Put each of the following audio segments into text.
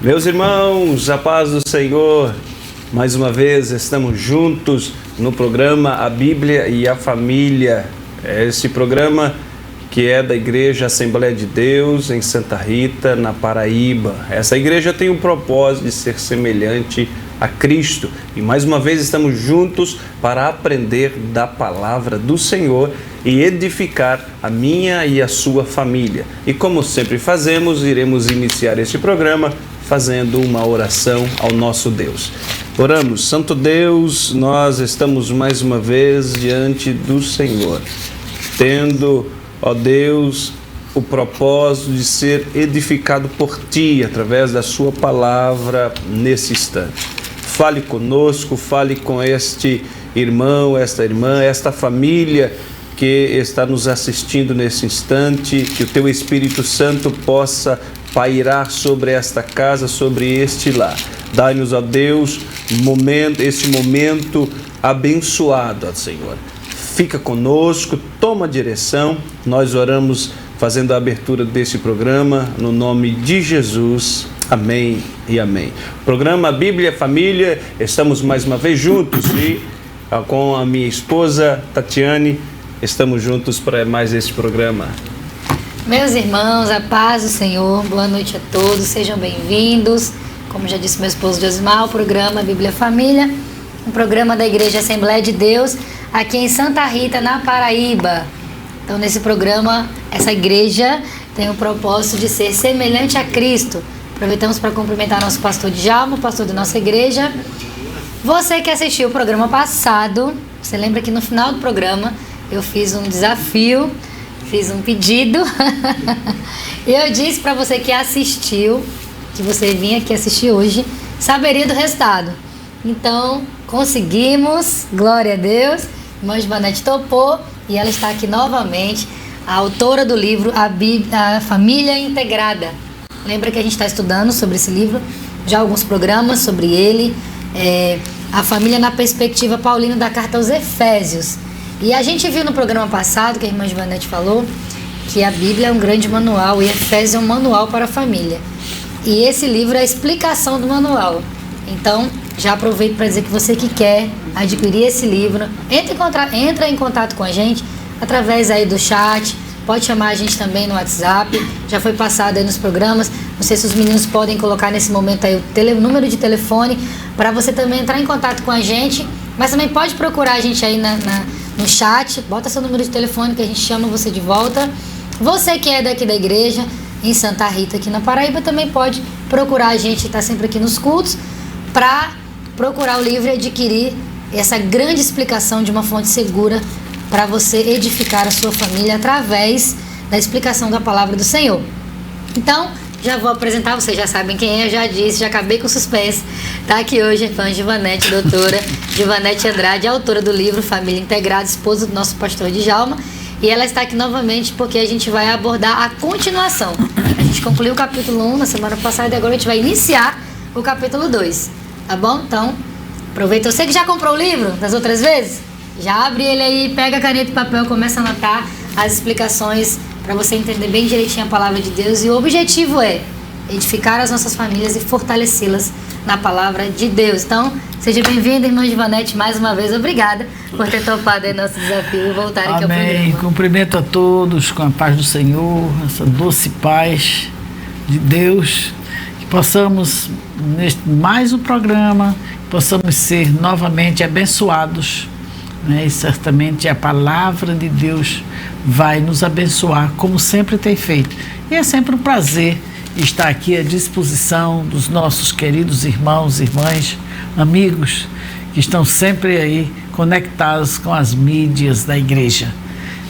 Meus irmãos, a paz do Senhor, mais uma vez estamos juntos no programa A Bíblia e a Família. Esse programa que é da Igreja Assembleia de Deus em Santa Rita, na Paraíba. Essa igreja tem o propósito de ser semelhante a Cristo. E mais uma vez estamos juntos para aprender da palavra do Senhor e edificar a minha e a sua família. E como sempre fazemos, iremos iniciar este programa fazendo uma oração ao nosso Deus. Oramos. Santo Deus, nós estamos mais uma vez diante do Senhor, tendo, ó Deus, o propósito de ser edificado por Ti através da Sua palavra nesse instante. Fale conosco, fale com este irmão, esta irmã, esta família que está nos assistindo nesse instante, que o Teu Espírito Santo possa pairar sobre esta casa, sobre este lar. Dai-nos, ó Deus, este momento abençoado, ó Senhor. Fica conosco, toma a direção. Nós oramos fazendo a abertura desse programa, no nome de Jesus. Amém e amém. Programa Bíblia Família, estamos mais uma vez juntos e com a minha esposa Tatiane, estamos juntos para mais este programa. Meus irmãos, a paz do Senhor, boa noite a todos, sejam bem-vindos. Como já disse meu esposo Josmar, o programa Bíblia Família, um programa da Igreja Assembleia de Deus, aqui em Santa Rita, na Paraíba. Então, nesse programa, essa igreja tem o propósito de ser semelhante a Cristo. Aproveitamos para cumprimentar nosso pastor Djalma, pastor da nossa igreja. Você que assistiu o programa passado, você lembra que no final do programa eu fiz um desafio, fiz um pedido. E eu disse para você que assistiu, que você vinha aqui assistir hoje, saberia do resultado. Então, conseguimos, glória a Deus. Irmã Givanete topou e ela está aqui novamente, a autora do livro A Família Integrada. Lembra que a gente está estudando sobre esse livro, já alguns programas sobre ele, a família na perspectiva paulina da carta aos Efésios. E a gente viu no programa passado, que a irmã Givanete falou, que a Bíblia é um grande manual e Efésios é um manual para a família. E esse livro é a explicação do manual. Então, já aproveito para dizer que você que quer adquirir esse livro, entra em contato com a gente através aí do chat, pode chamar a gente também no WhatsApp, já foi passado aí nos programas, não sei se os meninos podem colocar nesse momento aí o número de telefone para você também entrar em contato com a gente, mas também pode procurar a gente aí no chat, bota seu número de telefone que a gente chama você de volta. Você que é daqui da igreja, em Santa Rita, aqui na Paraíba, também pode procurar a gente, está sempre aqui nos cultos, para procurar o livro e adquirir essa grande explicação de uma fonte segura para você edificar a sua família através da explicação da palavra do Senhor. Então, já vou apresentar, vocês já sabem quem é, já disse, já acabei com o suspense. Está aqui hoje a irmã Givanete, doutora Givanete Andrade, autora do livro Família Integrada, esposa do nosso pastor Djalma. E ela está aqui novamente porque a gente vai abordar a continuação. A gente concluiu o capítulo 1 na semana passada e agora a gente vai iniciar o capítulo 2. Tá bom? Então, aproveita. Você que já comprou o livro das outras vezes, já abre ele aí, pega a caneta e papel, começa a anotar as explicações para você entender bem direitinho a palavra de Deus. E o objetivo é edificar as nossas famílias e fortalecê-las na palavra de Deus. Então, seja bem-vinda, irmã Givanete, mais uma vez. Obrigada por ter topado aí nosso desafio e voltar aqui ao programa. Amém. Cumprimento a todos com a paz do Senhor, essa doce paz de Deus. Que possamos, neste mais um programa, possamos ser novamente abençoados, né? E certamente a palavra de Deus vai nos abençoar, como sempre tem feito. E é sempre um prazer estar aqui à disposição dos nossos queridos irmãos, irmãs, amigos, que estão sempre aí conectados com as mídias da igreja.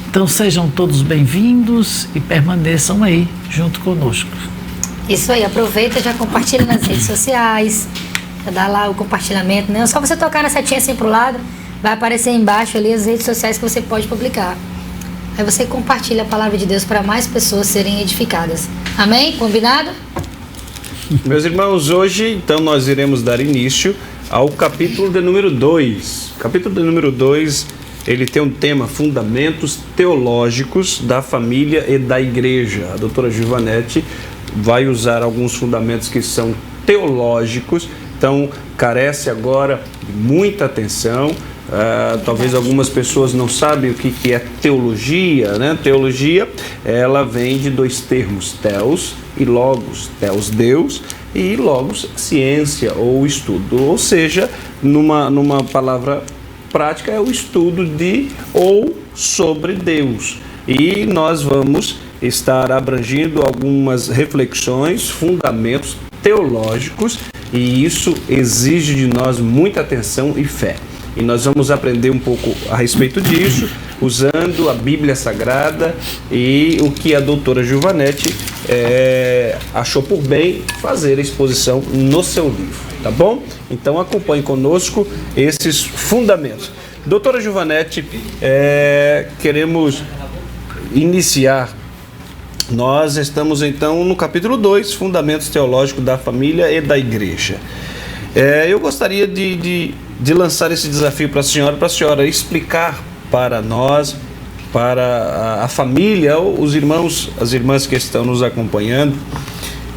Então sejam todos bem-vindos e permaneçam aí junto conosco. Isso aí, aproveita e já compartilha nas redes sociais, já dá lá o compartilhamento, né? É só você tocar na setinha assim pro lado, vai aparecer embaixo ali as redes sociais que você pode publicar. Aí você compartilha a palavra de Deus para mais pessoas serem edificadas. Amém? Combinado? Meus irmãos, hoje então nós iremos dar início ao capítulo de número 2. O capítulo de número 2, ele tem um tema: Fundamentos Teológicos da Família e da Igreja. A doutora Givanete vai usar alguns fundamentos que são teológicos, então carece agora de muita atenção. Talvez algumas pessoas não sabem o que é teologia, né? Teologia, ela vem de dois termos, theos e logos. Theos, Deus, e logos, ciência ou estudo. Ou seja, numa palavra prática, é o estudo de ou sobre Deus. E nós vamos estar abrangindo algumas reflexões, fundamentos teológicos, e isso exige de nós muita atenção e fé. E nós vamos aprender um pouco a respeito disso, usando a Bíblia Sagrada e o que a doutora Giovanetti achou por bem fazer a exposição no seu livro, tá bom? Então acompanhe conosco esses fundamentos. Doutora Giovanetti, queremos iniciar. Nós estamos então no capítulo 2, Fundamentos Teológicos da Família e da Igreja. Eu gostaria de lançar esse desafio para a senhora explicar para nós, para a família, os irmãos, as irmãs que estão nos acompanhando,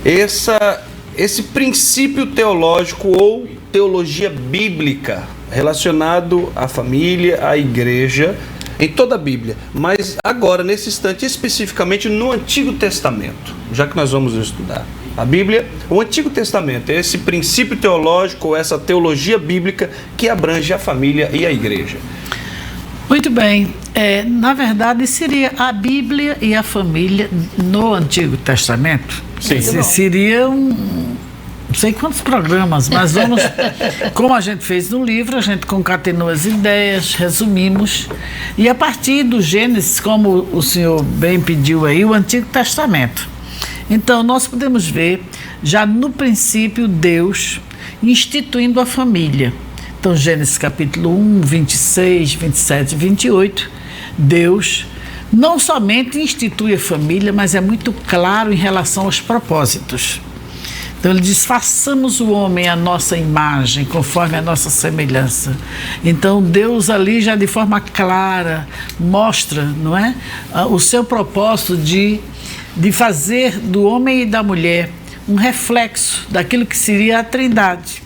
esse princípio teológico ou teologia bíblica relacionado à família, à igreja, em toda a Bíblia, mas agora, nesse instante, especificamente no Antigo Testamento, já que nós vamos estudar a Bíblia, o Antigo Testamento, esse princípio teológico, essa teologia bíblica que abrange a família e a igreja. Muito bem. Na verdade, seria a Bíblia e a família no Antigo Testamento. Sim. Seria não sei quantos programas, mas vamos, como a gente fez no livro, a gente concatenou as ideias, resumimos, e a partir do Gênesis, como o senhor bem pediu aí, o Antigo Testamento. Então, nós podemos ver, já no princípio, Deus instituindo a família. Então, Gênesis capítulo 1, 26, 27 e 28, Deus não somente institui a família, mas é muito claro em relação aos propósitos. Então ele diz, façamos o homem à nossa imagem, conforme a nossa semelhança. Então Deus ali já de forma clara mostra, não é, o seu propósito de fazer do homem e da mulher um reflexo daquilo que seria a Trindade.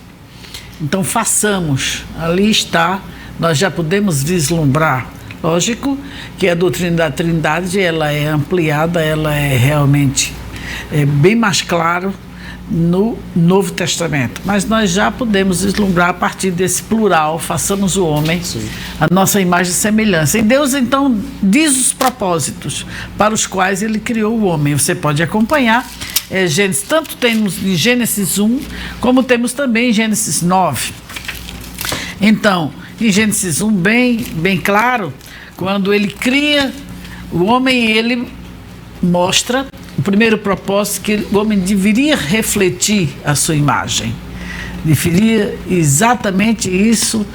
Então façamos, ali está, nós já podemos vislumbrar. Lógico que a doutrina da Trindade ela é ampliada, ela é realmente bem mais claro no Novo Testamento, mas nós já podemos vislumbrar a partir desse plural, façamos o homem a nossa imagem e semelhança. E Deus então diz os propósitos para os quais ele criou o homem. Você pode acompanhar Gênesis, tanto temos em Gênesis 1, como temos também em Gênesis 9. Então, em Gênesis 1, bem claro, quando ele cria o homem, ele mostra o primeiro propósito, que o homem deveria refletir a sua imagem. Deveria exatamente isso,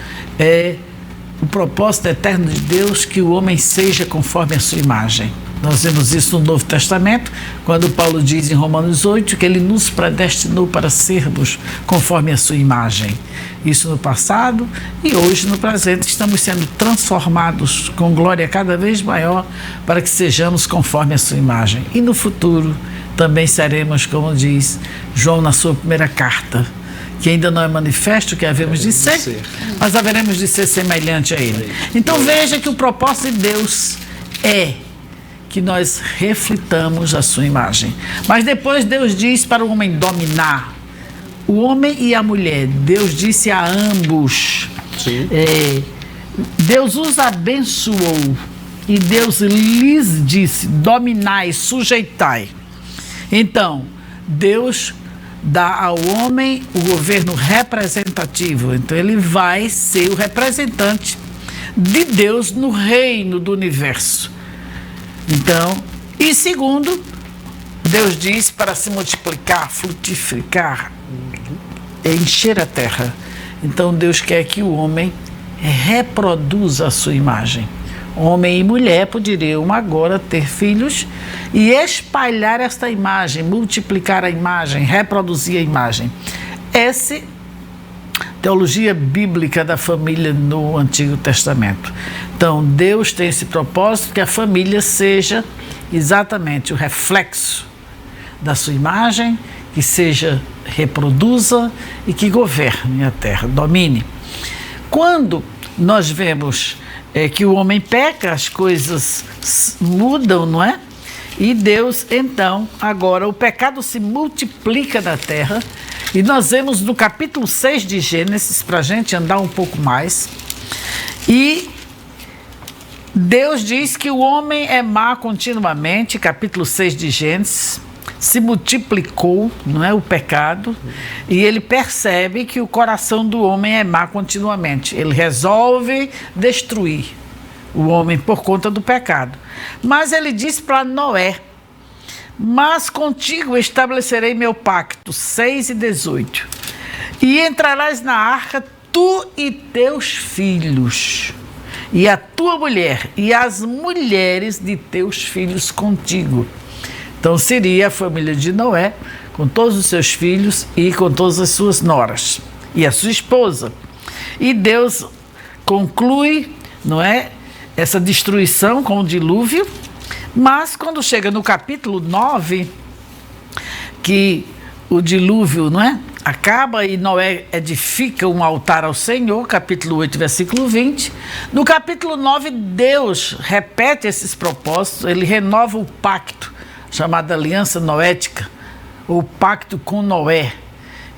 o propósito eterno de Deus, que o homem seja conforme a sua imagem. Nós vemos isso no Novo Testamento, quando Paulo diz em Romanos 8 que ele nos predestinou para sermos conforme a sua imagem. Isso no passado e hoje no presente estamos sendo transformados com glória cada vez maior para que sejamos conforme a sua imagem. E no futuro também seremos, como diz João na sua primeira carta, que ainda não é manifesto que havemos de ser, mas haveremos de ser semelhante a ele. Então veja que o propósito de Deus é que nós reflitamos a sua imagem. Mas depois Deus diz para o homem dominar o homem e a mulher. Deus disse a ambos. Deus os abençoou e Deus lhes disse, dominai, sujeitai. Então, Deus dá ao homem o governo representativo. Então ele vai ser o representante de Deus no reino do universo. Então, e segundo, Deus diz para se multiplicar, frutificar, encher a terra. Então Deus quer que o homem reproduza a sua imagem. Homem e mulher poderiam agora ter filhos e espalhar esta imagem, multiplicar a imagem, reproduzir a imagem. Essa teologia bíblica da família no Antigo Testamento. Então, Deus tem esse propósito que a família seja exatamente o reflexo da sua imagem, que seja, reproduza e que governe a terra, domine. Quando nós vemos que o homem peca, as coisas mudam, não é? E Deus, então, agora o pecado se multiplica na terra. E nós vemos no capítulo 6 de Gênesis, para a gente andar um pouco mais. E Deus diz que o homem é má continuamente, capítulo 6 de Gênesis. Se multiplicou, não é, o pecado, e ele percebe que o coração do homem é má continuamente. Ele resolve destruir o homem por conta do pecado. Mas ele diz para Noé: mas contigo estabelecerei meu pacto, 6:18, e entrarás na arca tu e teus filhos, e a tua mulher, e as mulheres de teus filhos contigo. Então seria a família de Noé, com todos os seus filhos e com todas as suas noras, e a sua esposa. E Deus conclui, não é, essa destruição com o dilúvio. Mas quando chega no capítulo 9, que o dilúvio, não é, acaba e Noé edifica um altar ao Senhor, capítulo 8, versículo 20. No capítulo 9, Deus repete esses propósitos, ele renova o pacto, chamada aliança noética, o pacto com Noé.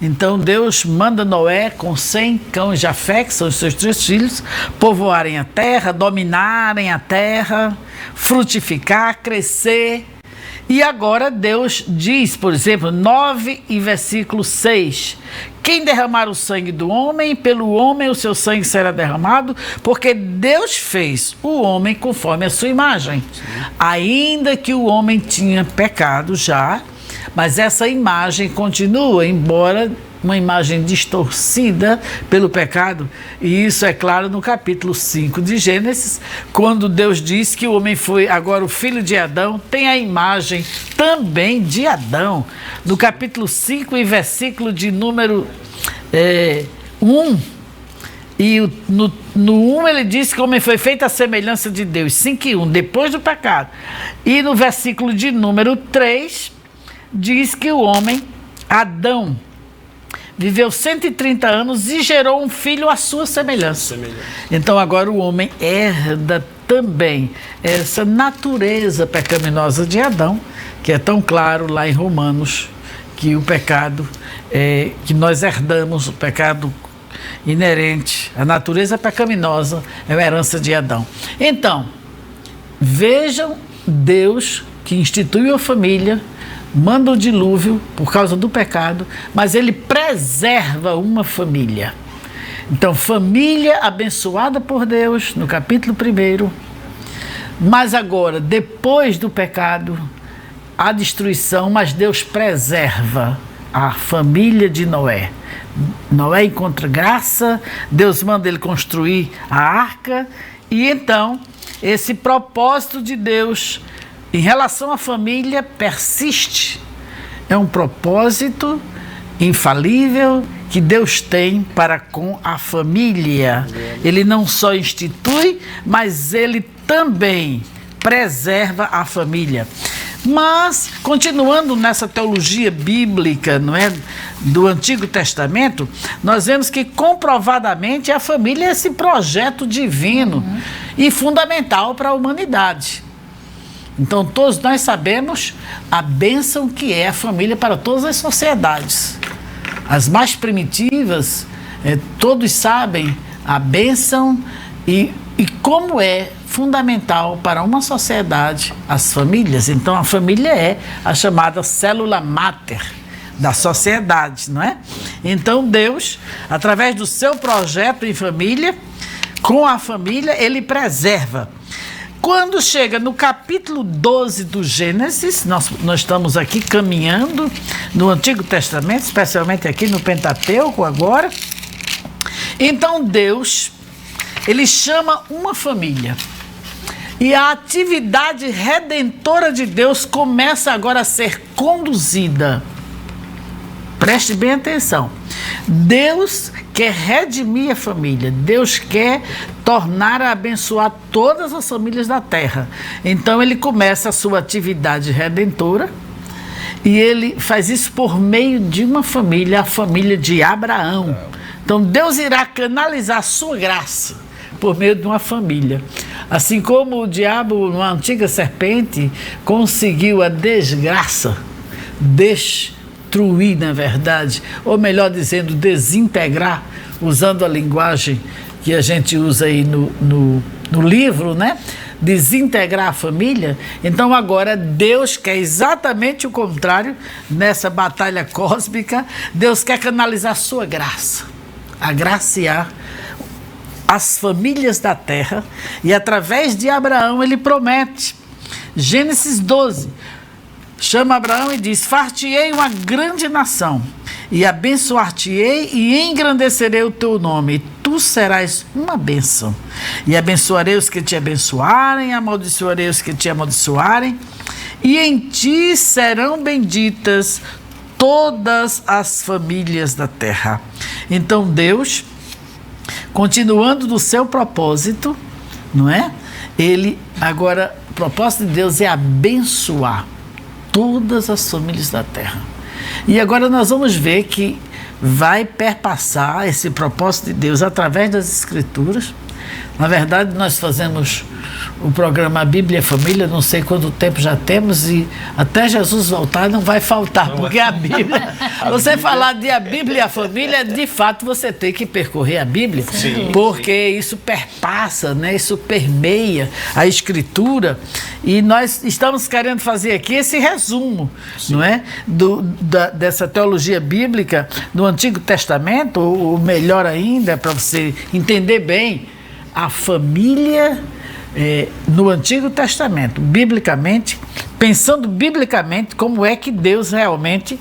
Então Deus manda Noé com 100 cães Jafé, que são os seus 3 filhos, povoarem a terra, dominarem a terra, frutificar, crescer. E agora Deus diz, por exemplo, 9 e versículo 6, quem derramar o sangue do homem, pelo homem o seu sangue será derramado, porque Deus fez o homem conforme a sua imagem. Sim. Ainda que o homem tinha pecado já, mas essa imagem continua, embora uma imagem distorcida pelo pecado. E isso é claro no capítulo 5 de Gênesis, quando Deus diz que o homem foi agora o filho de Adão, tem a imagem também de Adão. No capítulo 5 e versículo de número 1, e no 1 ele diz que o homem foi feito à semelhança de Deus, 5:1, depois do pecado. E no versículo de número 3, diz que o homem, Adão, viveu 130 anos e gerou um filho à sua semelhança. Então agora o homem herda também essa natureza pecaminosa de Adão, que é tão claro lá em Romanos, que o pecado, que nós herdamos, o pecado inerente, a natureza pecaminosa é uma herança de Adão. Então, vejam Deus que instituiu a família, manda o dilúvio por causa do pecado, mas ele preserva uma família. Então, família abençoada por Deus, no capítulo 1. Mas agora, depois do pecado, a destruição, mas Deus preserva a família de Noé. Noé encontra graça, Deus manda ele construir a arca, e então, esse propósito de Deus em relação à família persiste. É um propósito infalível que Deus tem para com a família. Ele não só institui, mas ele também preserva a família. Mas, continuando nessa teologia bíblica, não é, do Antigo Testamento, nós vemos que comprovadamente a família é esse projeto divino e fundamental para a humanidade. Então, todos nós sabemos a bênção que é a família para todas as sociedades. As mais primitivas, todos sabem a bênção e como é fundamental para uma sociedade as famílias. Então, a família é a chamada célula máter da sociedade, não é? Então, Deus, através do seu projeto em família, com a família, ele preserva. Quando chega no capítulo 12 do Gênesis, nós estamos aqui caminhando no Antigo Testamento, especialmente aqui no Pentateuco agora. Então Deus, ele chama uma família. E a atividade redentora de Deus começa agora a ser conduzida. Preste bem atenção. Deus quer redimir a família. Deus quer tornar a abençoar todas as famílias da terra. Então ele começa a sua atividade redentora E ele faz isso por meio de uma família, a família de Abraão. Então Deus irá canalizar a sua graça por meio de uma família. Assim como o diabo, numa antiga serpente, conseguiu a desgraça, destruir, na verdade, ou melhor dizendo, desintegrar, usando a linguagem que a gente usa aí no livro, né? Desintegrar a família. Então agora Deus quer exatamente o contrário. Nessa batalha cósmica, Deus quer canalizar a sua graça, agraciar as famílias da terra, e através de Abraão ele promete. Gênesis 12 chama Abraão e diz: far-te-ei uma grande nação, e abençoar-te-ei e engrandecerei o teu nome, e tu serás uma bênção. E abençoarei os que te abençoarem, amaldiçoarei os que te amaldiçoarem, e em ti serão benditas todas as famílias da terra. Então Deus, continuando do seu propósito, não é? Ele agora, o propósito de Deus é abençoar todas as famílias da terra. E agora nós vamos ver que vai perpassar esse propósito de Deus através das Escrituras. Na verdade, nós fazemos o programa Bíblia e Família, não sei quanto tempo já temos, e até Jesus voltar não vai faltar, porque a Bíblia, você falar de a Bíblia e a família, de fato você tem que percorrer a Bíblia, sim, porque isso perpassa, né? Isso permeia a Escritura, e nós estamos querendo fazer aqui esse resumo, sim, não é? Dessa teologia bíblica no Antigo Testamento, ou melhor ainda, para você entender bem a família no Antigo Testamento, biblicamente, pensando biblicamente como é que Deus realmente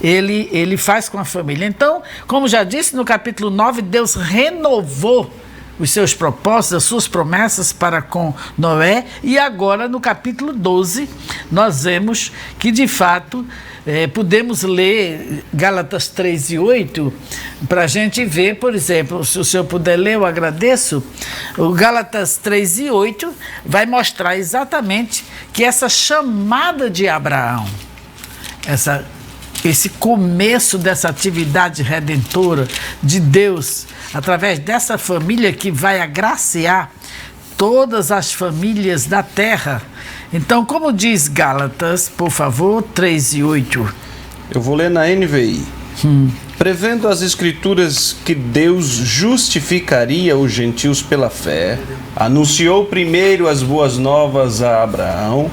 ele faz com a família. Então, como já disse no capítulo 9, Deus renovou os seus propósitos, as suas promessas para com Noé, e agora no capítulo 12 nós vemos que de fato podemos ler Gálatas 3 e 8 para a gente ver, por exemplo, se o senhor puder ler, eu agradeço. O Gálatas 3 e 8 vai mostrar exatamente que essa chamada de Abraão, esse começo dessa atividade redentora de Deus, através dessa família que vai agraciar todas as famílias da terra. Então, como diz Gálatas, por favor, 3 e 8. Eu vou ler na NVI. Prevendo as Escrituras que Deus justificaria os gentios pela fé, anunciou primeiro as boas novas a Abraão: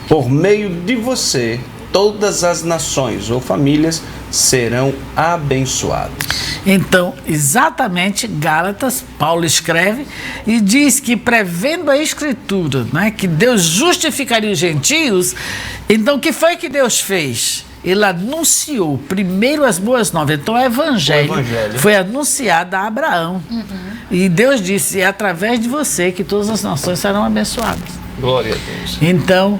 por meio de você, todas as nações ou famílias serão abençoadas. Então, exatamente, Gálatas, Paulo escreve e diz que, prevendo a Escritura, né, que Deus justificaria os gentios. Então, o que foi que Deus fez? Ele anunciou primeiro as boas novas. Então, o evangelho foi anunciado a Abraão. E Deus disse: é através de você que todas as nações serão abençoadas. Glória a Deus. Então,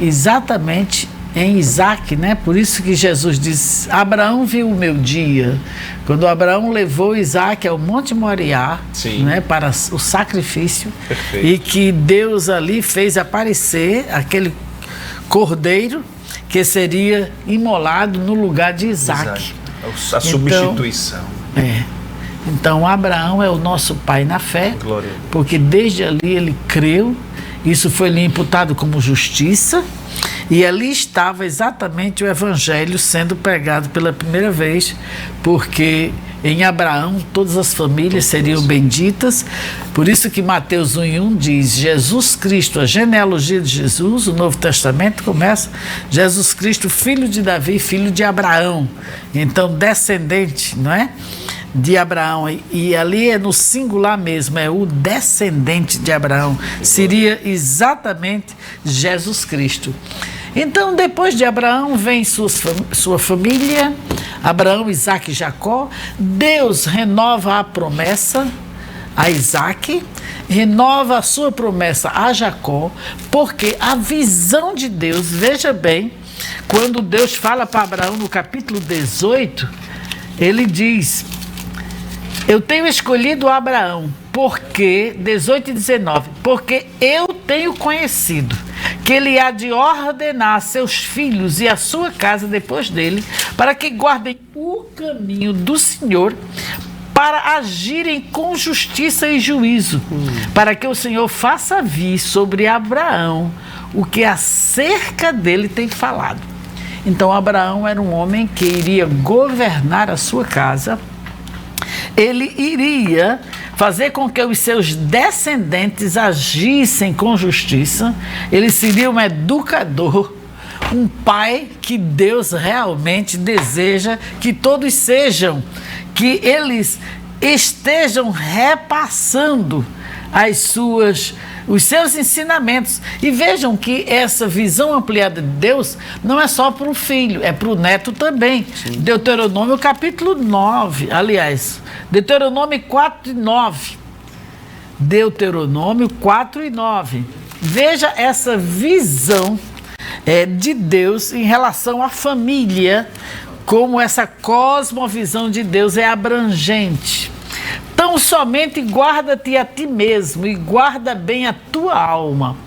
exatamente em Isaac, né? Por isso que Jesus diz: Abraão viu o meu dia. Quando Abraão levou Isaac ao Monte Moriá, né, para o sacrifício. Perfeito. E que Deus ali fez aparecer aquele cordeiro que seria imolado no lugar de Isaac. A substituição. Então Abraão é o nosso pai na fé, porque desde ali ele creu, isso foi lhe imputado como justiça, e ali estava exatamente o evangelho sendo pregado pela primeira vez, porque em Abraão todas as famílias seriam benditas. Por isso que Mateus 1:1 diz: Jesus Cristo, a genealogia de Jesus, o Novo Testamento começa: Jesus Cristo, filho de Davi, filho de Abraão. Então, descendente, não é? De Abraão, e ali é no singular mesmo, é o descendente de Abraão, seria exatamente Jesus Cristo. Então, depois de Abraão vem sua família, Abraão, Isaac e Jacó. Deus renova a promessa a Isaac, renova a sua promessa a Jacó, porque a visão de Deus, veja bem, quando Deus fala para Abraão no capítulo 18, ele diz: eu tenho escolhido Abraão, porque, 18 e 19, porque eu tenho conhecido que ele há de ordenar a seus filhos e a sua casa depois dele, para que guardem o caminho do Senhor, para agirem com justiça e juízo, para que o Senhor faça vir sobre Abraão o que acerca dele tem falado. Então Abraão era um homem que iria governar a sua casa, ele iria fazer com que os seus descendentes agissem com justiça, ele seria um educador, um pai que Deus realmente deseja que todos sejam, que eles estejam repassando os seus ensinamentos. E vejam que essa visão ampliada de Deus não é só para o filho, é para o neto também. Sim. Deuteronômio capítulo 9, aliás, Deuteronômio 4 e 9. Deuteronômio 4 e 9. Veja essa visão de Deus em relação à família, como essa cosmovisão de Deus é abrangente. Tão somente guarda-te a ti mesmo e guarda bem a tua alma,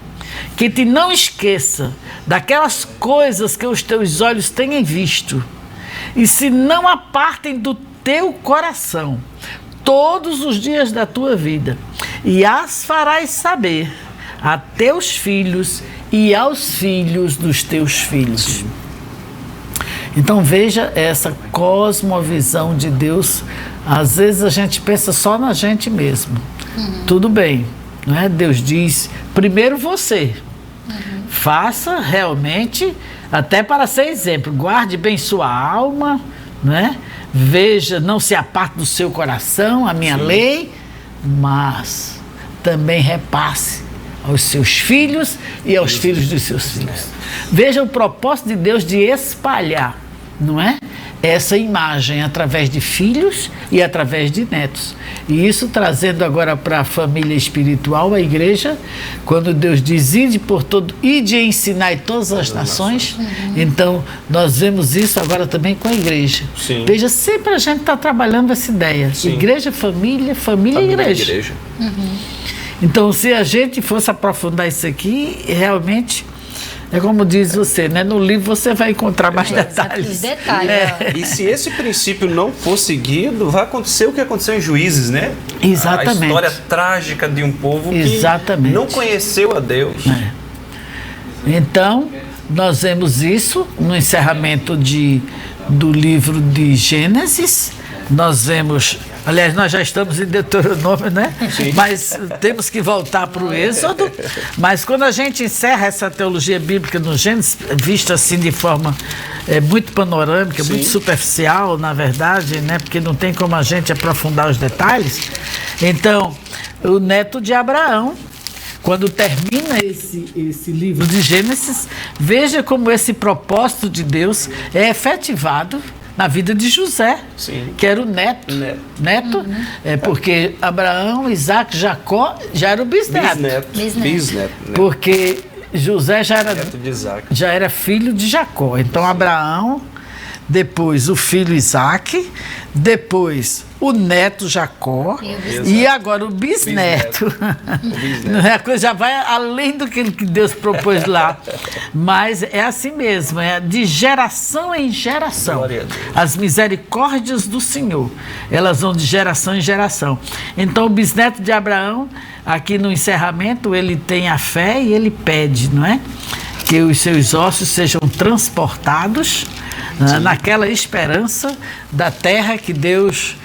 que te não esqueça daquelas coisas que os teus olhos têm visto, e se não apartem do teu coração todos os dias da tua vida, e as farás saber a teus filhos e aos filhos dos teus filhos. Então veja essa cosmovisão de Deus. Às vezes a gente pensa só na gente mesmo. Tudo bem, não é? Deus diz, primeiro você. Faça realmente, até para ser exemplo, guarde bem sua alma, né? Veja, não se aparte do seu coração a minha lei, mas também repasse aos seus filhos e aos filhos dos seus filhos. Veja o propósito de Deus de espalhar, não é? Essa imagem através de filhos e através de netos. E isso trazendo agora para a família espiritual, a igreja, quando Deus diz, ide por todo, ide e ensinai todas as nações, então nós vemos isso agora também com a igreja. Sim. Veja, sempre a gente está trabalhando essa ideia. Sim. Igreja, família, família e igreja. Então, se a gente fosse aprofundar isso aqui, realmente... É como diz você, né? No livro você vai encontrar mais detalhes. E se esse princípio não for seguido, vai acontecer o que aconteceu em Juízes, né? Exatamente. A história trágica de um povo que não conheceu a Deus. Então, nós vemos isso no encerramento do livro de Gênesis. Nós vemos... Aliás, nós já estamos em Deuteronômio, né? Sim. Mas temos que voltar para o Êxodo. Mas quando a gente encerra essa teologia bíblica no Gênesis, vista assim de forma muito panorâmica, sim, muito superficial, na verdade, né? Porque não tem como a gente aprofundar os detalhes. Então, o neto de Abraão, quando termina esse livro de Gênesis, veja como esse propósito de Deus é efetivado na vida de José, sim, que era o neto. Porque Abraão, Isaac, Jacó já era o bisneto. Bisneto. Porque José já era filho de Jacó. Então Abraão, depois o filho Isaac, depois o neto Jacó e agora o bisneto. A coisa já vai além do que Deus propôs lá. Mas é assim mesmo, é de geração em geração. As misericórdias do Senhor, elas vão de geração em geração. Então o bisneto de Abraão, aqui no encerramento, ele tem a fé e ele pede, não é? Que os seus ossos sejam transportados naquela esperança da terra que Deus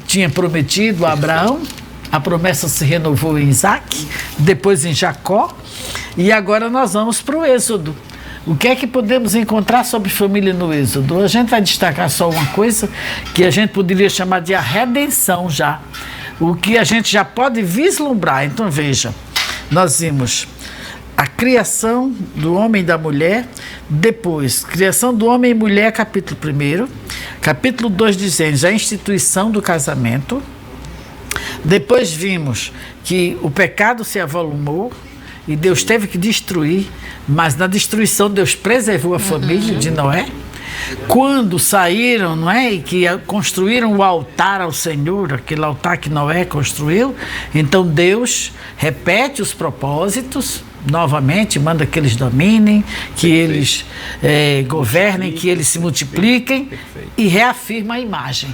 tinha prometido a Abraão. A promessa se renovou em Isaac, depois em Jacó, e agora nós vamos para o Êxodo. O que é que podemos encontrar sobre família no Êxodo? A gente vai destacar só uma coisa que a gente poderia chamar de a redenção já. O que a gente já pode vislumbrar. Então veja, nós vimos a criação do homem e da mulher, depois, criação do homem e mulher, capítulo 1, capítulo 2 dizendo a instituição do casamento, depois vimos que o pecado se avolumou e Deus teve que destruir, mas na destruição Deus preservou a família de Noé. Quando saíram, não é, e que construíram o altar ao Senhor, aquele altar que Noé construiu, então Deus repete os propósitos, novamente, manda que eles dominem, que eles governem, que eles se multipliquem, e reafirma a imagem.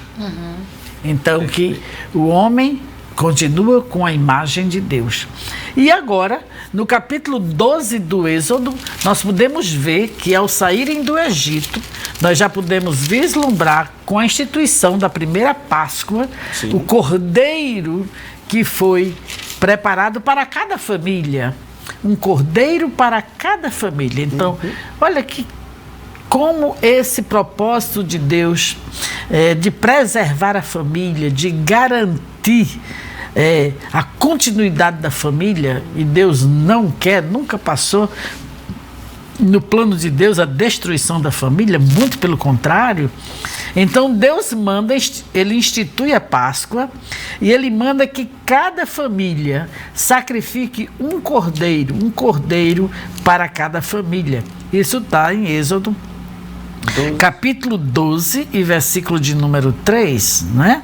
Então, que o homem continua com a imagem de Deus. E agora, no capítulo 12 do Êxodo, nós podemos ver que ao saírem do Egito, nós já podemos vislumbrar com a instituição da primeira Páscoa, o cordeiro que foi preparado para cada família. Um cordeiro para cada família. Então, olha que como esse propósito de Deus de preservar a família, de garantir a continuidade da família, e Deus não quer, nunca passou no plano de Deus a destruição da família, muito pelo contrário. Então Deus manda, ele institui a Páscoa e ele manda que cada família sacrifique um cordeiro para cada família. Isso está em Êxodo capítulo 12 e versículo de número 3, né?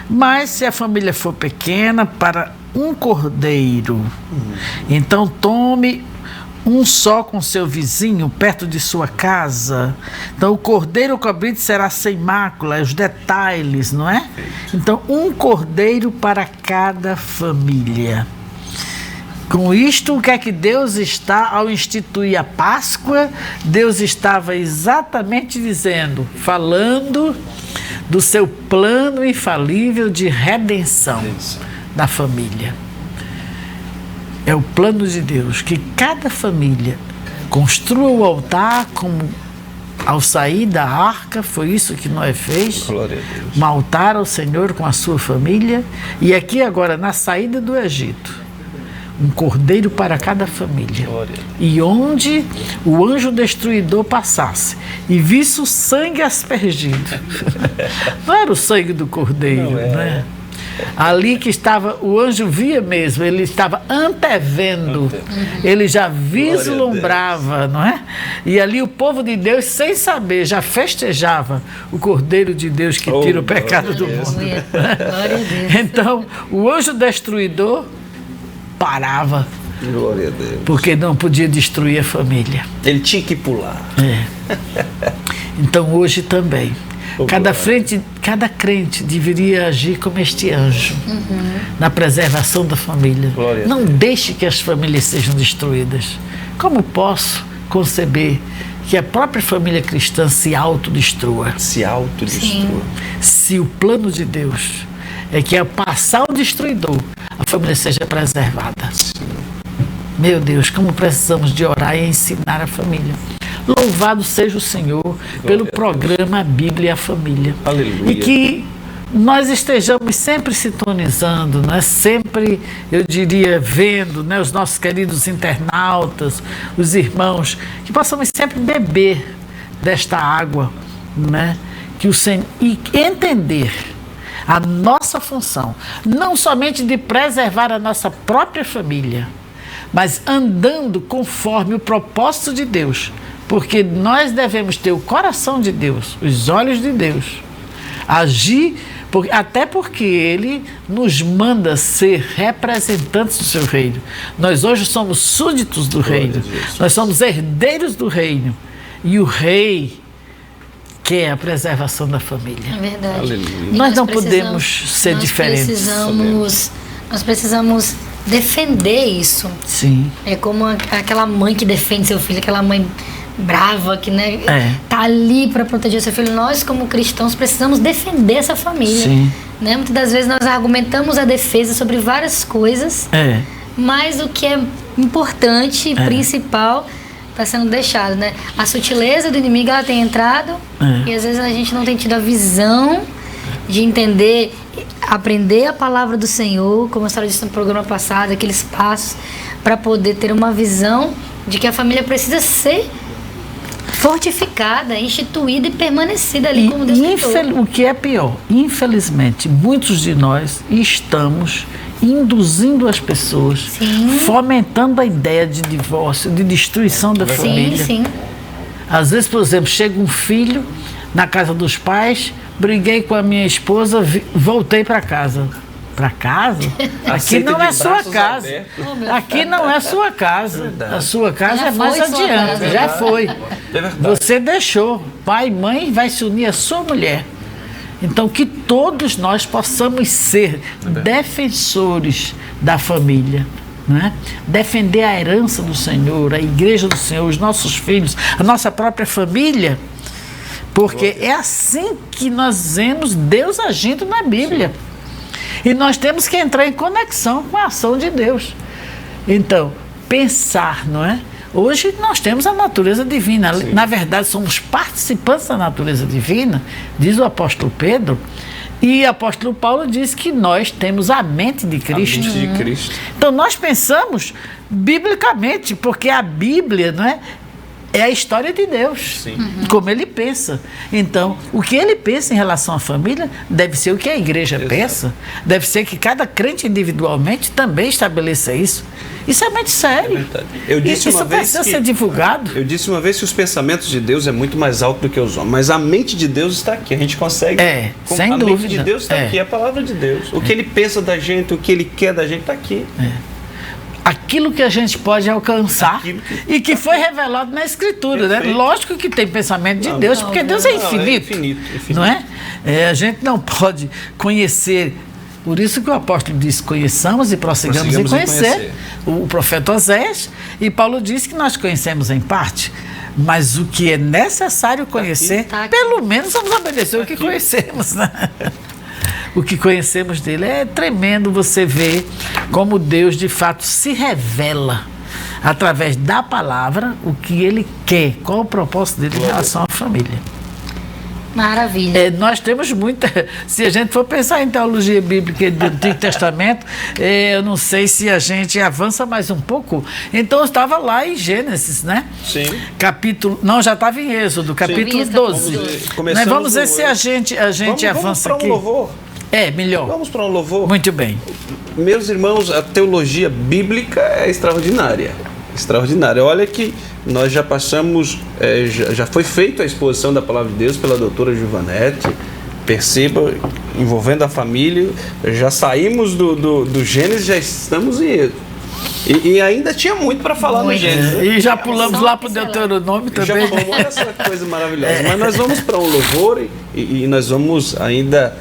Mas se a família for pequena, para um cordeiro, então tome um só com seu vizinho, perto de sua casa. Então o cordeiro cobrido será sem mácula, os detalhes, não é? Então um cordeiro para cada família. Com isto, o que é que Deus está, ao instituir a Páscoa, Deus estava exatamente dizendo, falando do seu plano infalível de redenção da família. É o plano de Deus, que cada família construa o altar como ao sair da arca, foi isso que Noé fez, um altar ao Senhor com a sua família, e aqui agora, na saída do Egito, um cordeiro para cada família. E onde o anjo destruidor passasse e visse o sangue aspergido, não era o sangue do cordeiro, né? Ali que estava, o anjo via mesmo, ele estava antevendo, ele já vislumbrava, não é? E ali o povo de Deus, sem saber, já festejava o Cordeiro de Deus que tira o pecado do mundo. Então, o anjo destruidor parava, glória a Deus, porque não podia destruir a família. Ele tinha que pular. Então hoje também, cada crente deveria agir como este anjo, na preservação da família. Não deixe que as famílias sejam destruídas. Como posso conceber que a própria família cristã se autodestrua? Se o plano de Deus é que ao passar o destruidor, a família seja preservada. Meu Deus, como precisamos de orar e ensinar a família. Louvado seja o Senhor pelo programa A Bíblia e a Família. Aleluia. E que nós estejamos sempre sintonizando, né? Sempre, eu diria, vendo, né? Os nossos queridos internautas, os irmãos, que possamos sempre beber desta água, né? Que o Senhor, e entender a nossa função, não somente de preservar a nossa própria família, mas andando conforme o propósito de Deus, porque nós devemos ter o coração de Deus, os olhos de Deus, agir, até porque Ele nos manda ser representantes do seu reino. Nós hoje somos súditos do reino, nós somos herdeiros do reino, e o rei quer a preservação da família. É verdade. Aleluia. Nós não podemos ser diferentes. Nós precisamos defender isso. Sim. É como aquela mãe que defende seu filho, aquela mãe brava que, né, tá ali para proteger seu filho. Nós, como cristãos, precisamos defender essa família. Sim. Né? Muitas das vezes nós argumentamos a defesa sobre várias coisas, mas o que é importante e principal está sendo deixado, né? A sutileza do inimigo, ela tem entrado e às vezes a gente não tem tido a visão de entender, aprender a palavra do Senhor, como a senhora disse no programa passado, aqueles passos para poder ter uma visão de que a família precisa ser fortificada, instituída e permanecida ali como Deus criou. O que é pior, infelizmente, muitos de nós estamos induzindo as pessoas, fomentando a ideia de divórcio, de destruição da família. Sim. Às vezes, por exemplo, chega um filho na casa dos pais, briguei com a minha esposa, voltei para casa. para casa, aqui Aceita não de é sua braços casa. abertos. Aqui não é sua casa. A sua casa Já é mais foi sua adiante. casa. Já foi. É verdade. Você deixou. Pai e mãe vai se unir à sua mulher. Então, que todos nós possamos ser defensores da família. Né? Defender a herança do Senhor, a igreja do Senhor, os nossos filhos, a nossa própria família. Porque é assim que nós vemos Deus agindo na Bíblia. E nós temos que entrar em conexão com a ação de Deus. Então, pensar, não é? Hoje nós temos a natureza divina. Sim. Na verdade, somos participantes da natureza divina, diz o apóstolo Pedro. E o apóstolo Paulo diz que nós temos a mente de Cristo. A mente de Cristo. Então, nós pensamos biblicamente, porque a Bíblia, não é? É a história de Deus, Sim. como ele pensa. Então, o que ele pensa em relação à família deve ser o que a igreja pensa, deve ser que cada crente individualmente também estabeleça isso. Isso é muito sério. É verdade. Eu disse Isso uma vez precisa que- ser divulgado. Eu disse uma vez que os pensamentos de Deus é muito mais alto do que os homens, mas a mente de Deus está aqui, a gente consegue. Sem a dúvida. mente de Deus está aqui, é a palavra de Deus. O que ele pensa da gente, o que ele quer da gente está aqui. Aquilo que a gente pode alcançar Aquilo que- e que foi revelado na Escritura, né? Perfeito. Lógico que tem pensamento de Não, Deus, não, porque não, Deus é não, é infinito, infinito. não é? A gente não pode conhecer, por isso que o apóstolo diz, conheçamos e prossigamos em Prossigamos em conhecer. conhecer. O profeta Oséias, e Paulo diz que nós conhecemos em parte, mas o que é necessário conhecer, Tá aqui. pelo menos vamos obedecer o que conhecemos, né? O que conhecemos dele é tremendo você ver como Deus de fato se revela através da palavra o que ele quer, qual o propósito dele em relação à família. Maravilha. Nós temos muita. Se a gente for pensar em teologia bíblica do Antigo Testamento, eu não sei se a gente avança mais um pouco. Então eu estava lá em Gênesis, né? Sim. Capítulo. Não, já estava em Êxodo, capítulo Êxodo, 12. vamos ver. Começamos Vamos ver no se a gente avança vamos aqui. para um louvor. Melhor. Vamos para um louvor. Muito bem. Meus irmãos, a teologia bíblica é extraordinária. Extraordinária. Olha que nós já passamos, já foi feita a exposição da Palavra de Deus pela doutora Giovanetti. Perceba, envolvendo a família, já saímos do Gênesis, já estamos em Êxodo. E ainda tinha muito para falar no Muito. Gênesis. né? E já pulamos Só lá para o pincelada. Deuteronômio Já também. falamos essa coisa maravilhosa. Mas nós vamos para um louvor e nós vamos ainda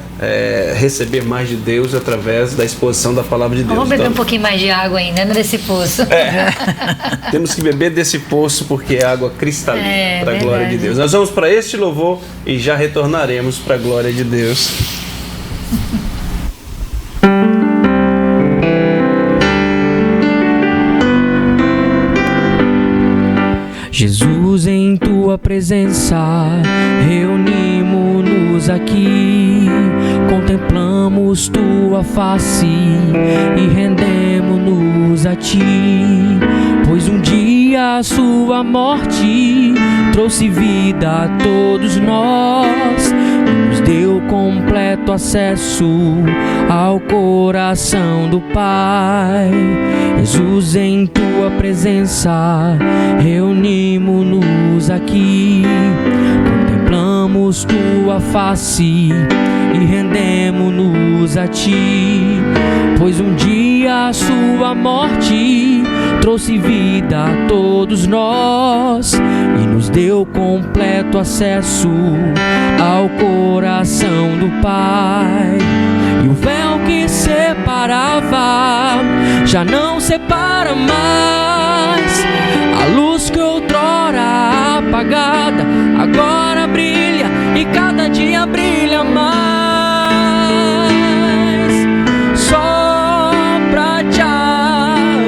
receber mais de Deus através da exposição da Palavra de Deus. Vamos beber Então, um pouquinho mais de água ainda, né, desse poço. temos que beber desse poço porque é água cristalina, para a glória de verdade. Deus. Nós vamos para este louvor e já retornaremos para a glória de Deus. Jesus, em tua presença, reunimos-nos aqui, contemplamos tua face e rendemos-nos a ti, pois um dia a sua morte trouxe vida a todos nós e nos deu completo acesso ao coração do Pai. Jesus, em tua presença, reunimos-nos aqui, contemplamos tua face e rendemos-nos a ti, pois um dia a sua morte trouxe vida a todos nós e nos deu completo acesso ao coração do Pai. E o véu que separava já não separa mais. A luz que outrora apagada agora brilha e cada dia brilha mais. Só pra te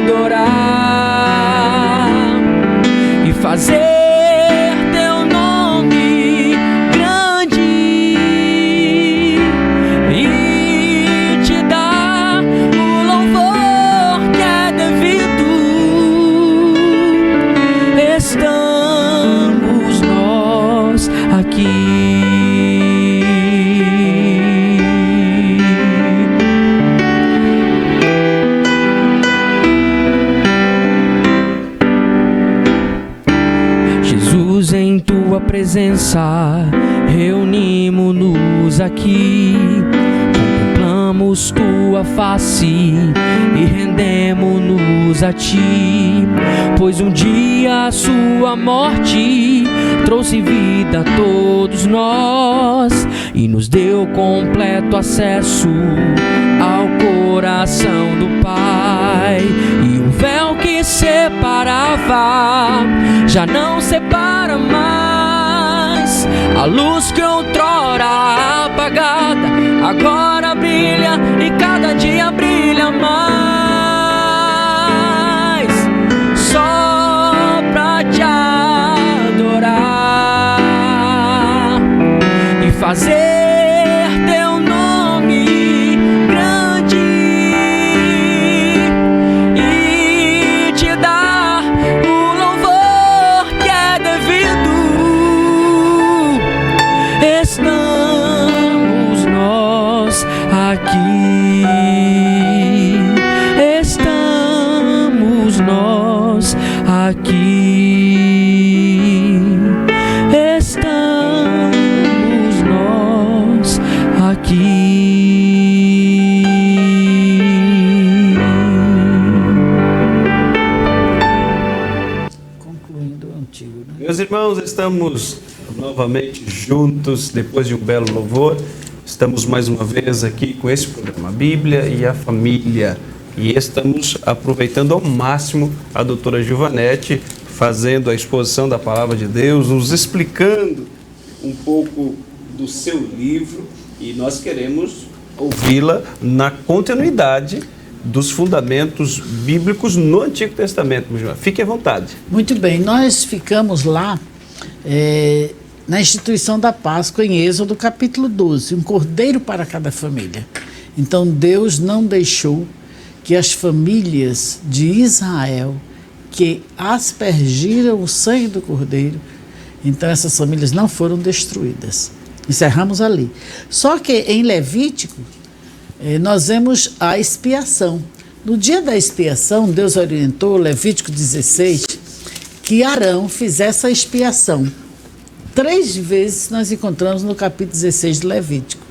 adorar e fazer teu nome grande e te dar o louvor que é devido. Estamos nós aqui. Jesus, em tua presença, reunimos-nos aqui, contemplamos buscamos tua face e rendemo-nos a ti, pois um dia a sua morte trouxe vida a todos nós e nos deu completo acesso ao coração do Pai. E o véu que separava já não separa mais. A luz que outrora apagada agora brilha e cada dia brilha mais. Só pra te adorar e fazer teu nome grande e te dar o louvor que é devido. Estamos nós aqui, estamos nós aqui, estamos nós aqui. Concluindo o antigo, né? Meus irmãos, estamos novamente juntos depois de um belo louvor. Estamos mais uma vez aqui com esse programa, a Bíblia e a Família. E estamos aproveitando ao máximo a doutora Gilvanete, fazendo a exposição da Palavra de Deus, nos explicando um pouco do seu livro. E nós queremos ouvi-la na continuidade dos fundamentos bíblicos no Antigo Testamento. Fique à vontade. Muito bem, nós ficamos lá na instituição da Páscoa em Êxodo capítulo 12, um cordeiro para cada família. Então Deus não deixou que as famílias de Israel que aspergiram o sangue do cordeiro, então essas famílias não foram destruídas. Encerramos ali. Só que em Levítico nós vemos a expiação. No dia da expiação, Deus orientou, Levítico 16, que Arão fizesse a expiação. 3 vezes nós encontramos no capítulo 16 de Levítico.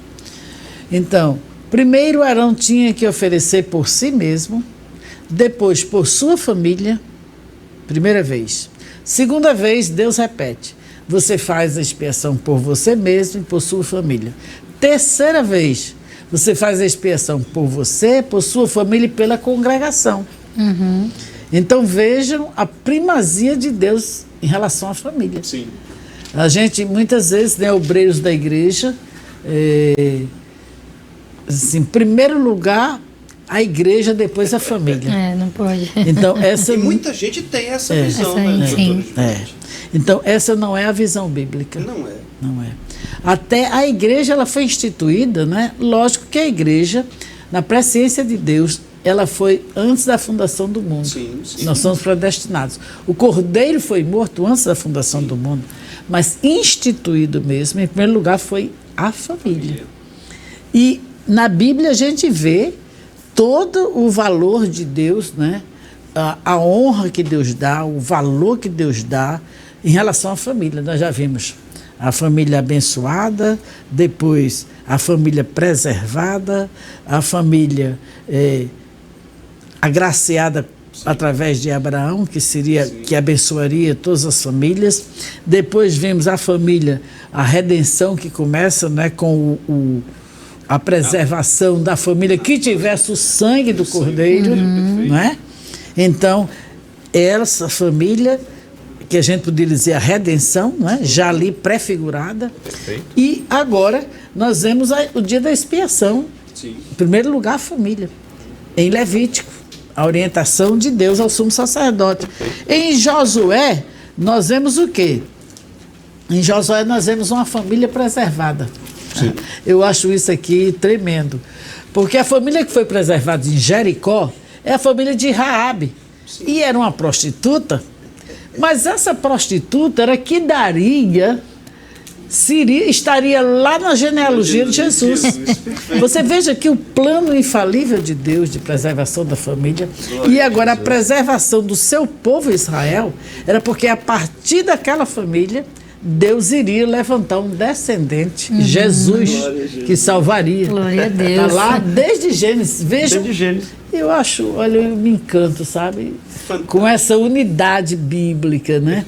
Então, primeiro Arão tinha que oferecer por si mesmo, depois por sua família, primeira vez. Segunda vez, Deus repete, você faz a expiação por você mesmo e por sua família. Terceira vez, você faz a expiação por você, por sua família e pela congregação. Uhum. Então vejam a primazia de Deus em relação à família. Sim. A gente, muitas vezes, né, obreiros da igreja, assim, em primeiro lugar, a igreja, depois a família. Não pode. Então, essa E muita gente tem essa visão, Essa aí, né, sim. doutora Gilvanete? Então, essa não é a visão bíblica. Não é. Não é. Até a igreja ela foi instituída, né? Lógico que a igreja, na presciência de Deus, ela foi antes da fundação do mundo. Sim, sim. Nós somos predestinados. O cordeiro foi morto antes da fundação do mundo, mas instituído mesmo, em primeiro lugar, foi a família. E na Bíblia a gente vê todo o valor de Deus, né? A honra que Deus dá, o valor que Deus dá em relação à família. Nós já vimos a família abençoada, depois a família preservada, a família agraciada através de Abraão, que abençoaria todas as famílias. Depois vimos a família, a redenção que começa, né, com a preservação da família que tivesse o sangue do cordeiro, não é? Então, essa família, que a gente poderia dizer a redenção, não é? Já ali prefigurada. Perfeito. E agora nós vemos o dia da expiação. Sim. Em primeiro lugar, a família. Em Levítico, a orientação de Deus ao sumo sacerdote. Em Josué, nós vemos o quê? Em Josué nós vemos uma família preservada. Sim. Eu acho isso aqui tremendo. Porque a família que foi preservada em Jericó é a família de Raabe. Sim. E era uma prostituta. Mas essa prostituta era que estaria lá na genealogia de Jesus. Você veja que o plano infalível de Deus de preservação da família e agora a preservação do seu povo Israel era porque a partir daquela família Deus iria levantar um descendente, Jesus, que salvaria. Glória a Deus. Está lá desde Gênesis. Vejam, Desde Gênesis. eu acho, olha, eu me encanto, sabe? Com essa unidade bíblica, né?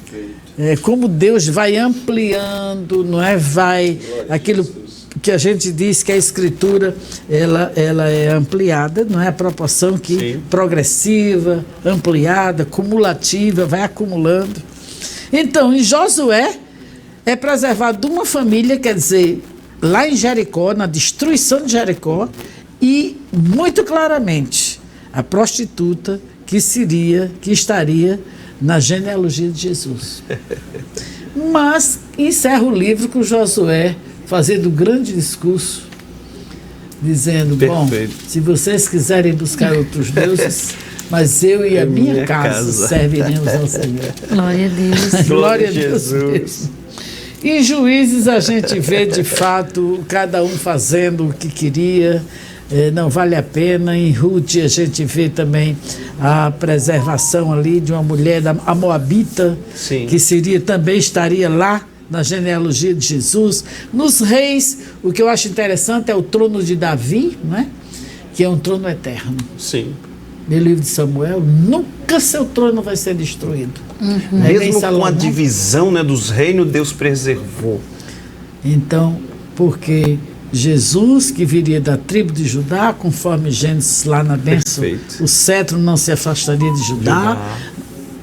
Como Deus vai ampliando, não é? Vai, aquilo que a gente diz que a Escritura, ela é ampliada, não é? A proporção que Sim. progressiva, ampliada, cumulativa, vai acumulando. Então, em Josué, é preservado de uma família, quer dizer, lá em Jericó, na destruição de Jericó, e muito claramente a prostituta que estaria na genealogia de Jesus. Mas encerra o livro com Josué fazendo um grande discurso, dizendo, Perfeito. bom, se vocês quiserem buscar outros deuses, mas eu e a minha casa serviremos ao Senhor. Glória a Deus. Glória a Deus Jesus. mesmo. Em Juízes a gente vê de fato cada um fazendo o que queria, não vale a pena. Em Ruth a gente vê também a preservação ali de uma mulher, a Moabita, Sim. que também estaria lá na genealogia de Jesus. Nos reis, o que eu acho interessante é o trono de Davi, né? Que é um trono eterno. Sim. No livro de Samuel, nunca seu trono vai ser destruído. Mesmo com a divisão, né, dos reinos, Deus preservou. Então, porque Jesus, que viria da tribo de Judá, conforme Gênesis lá na bênção, Perfeito. o cetro não se afastaria de Judá,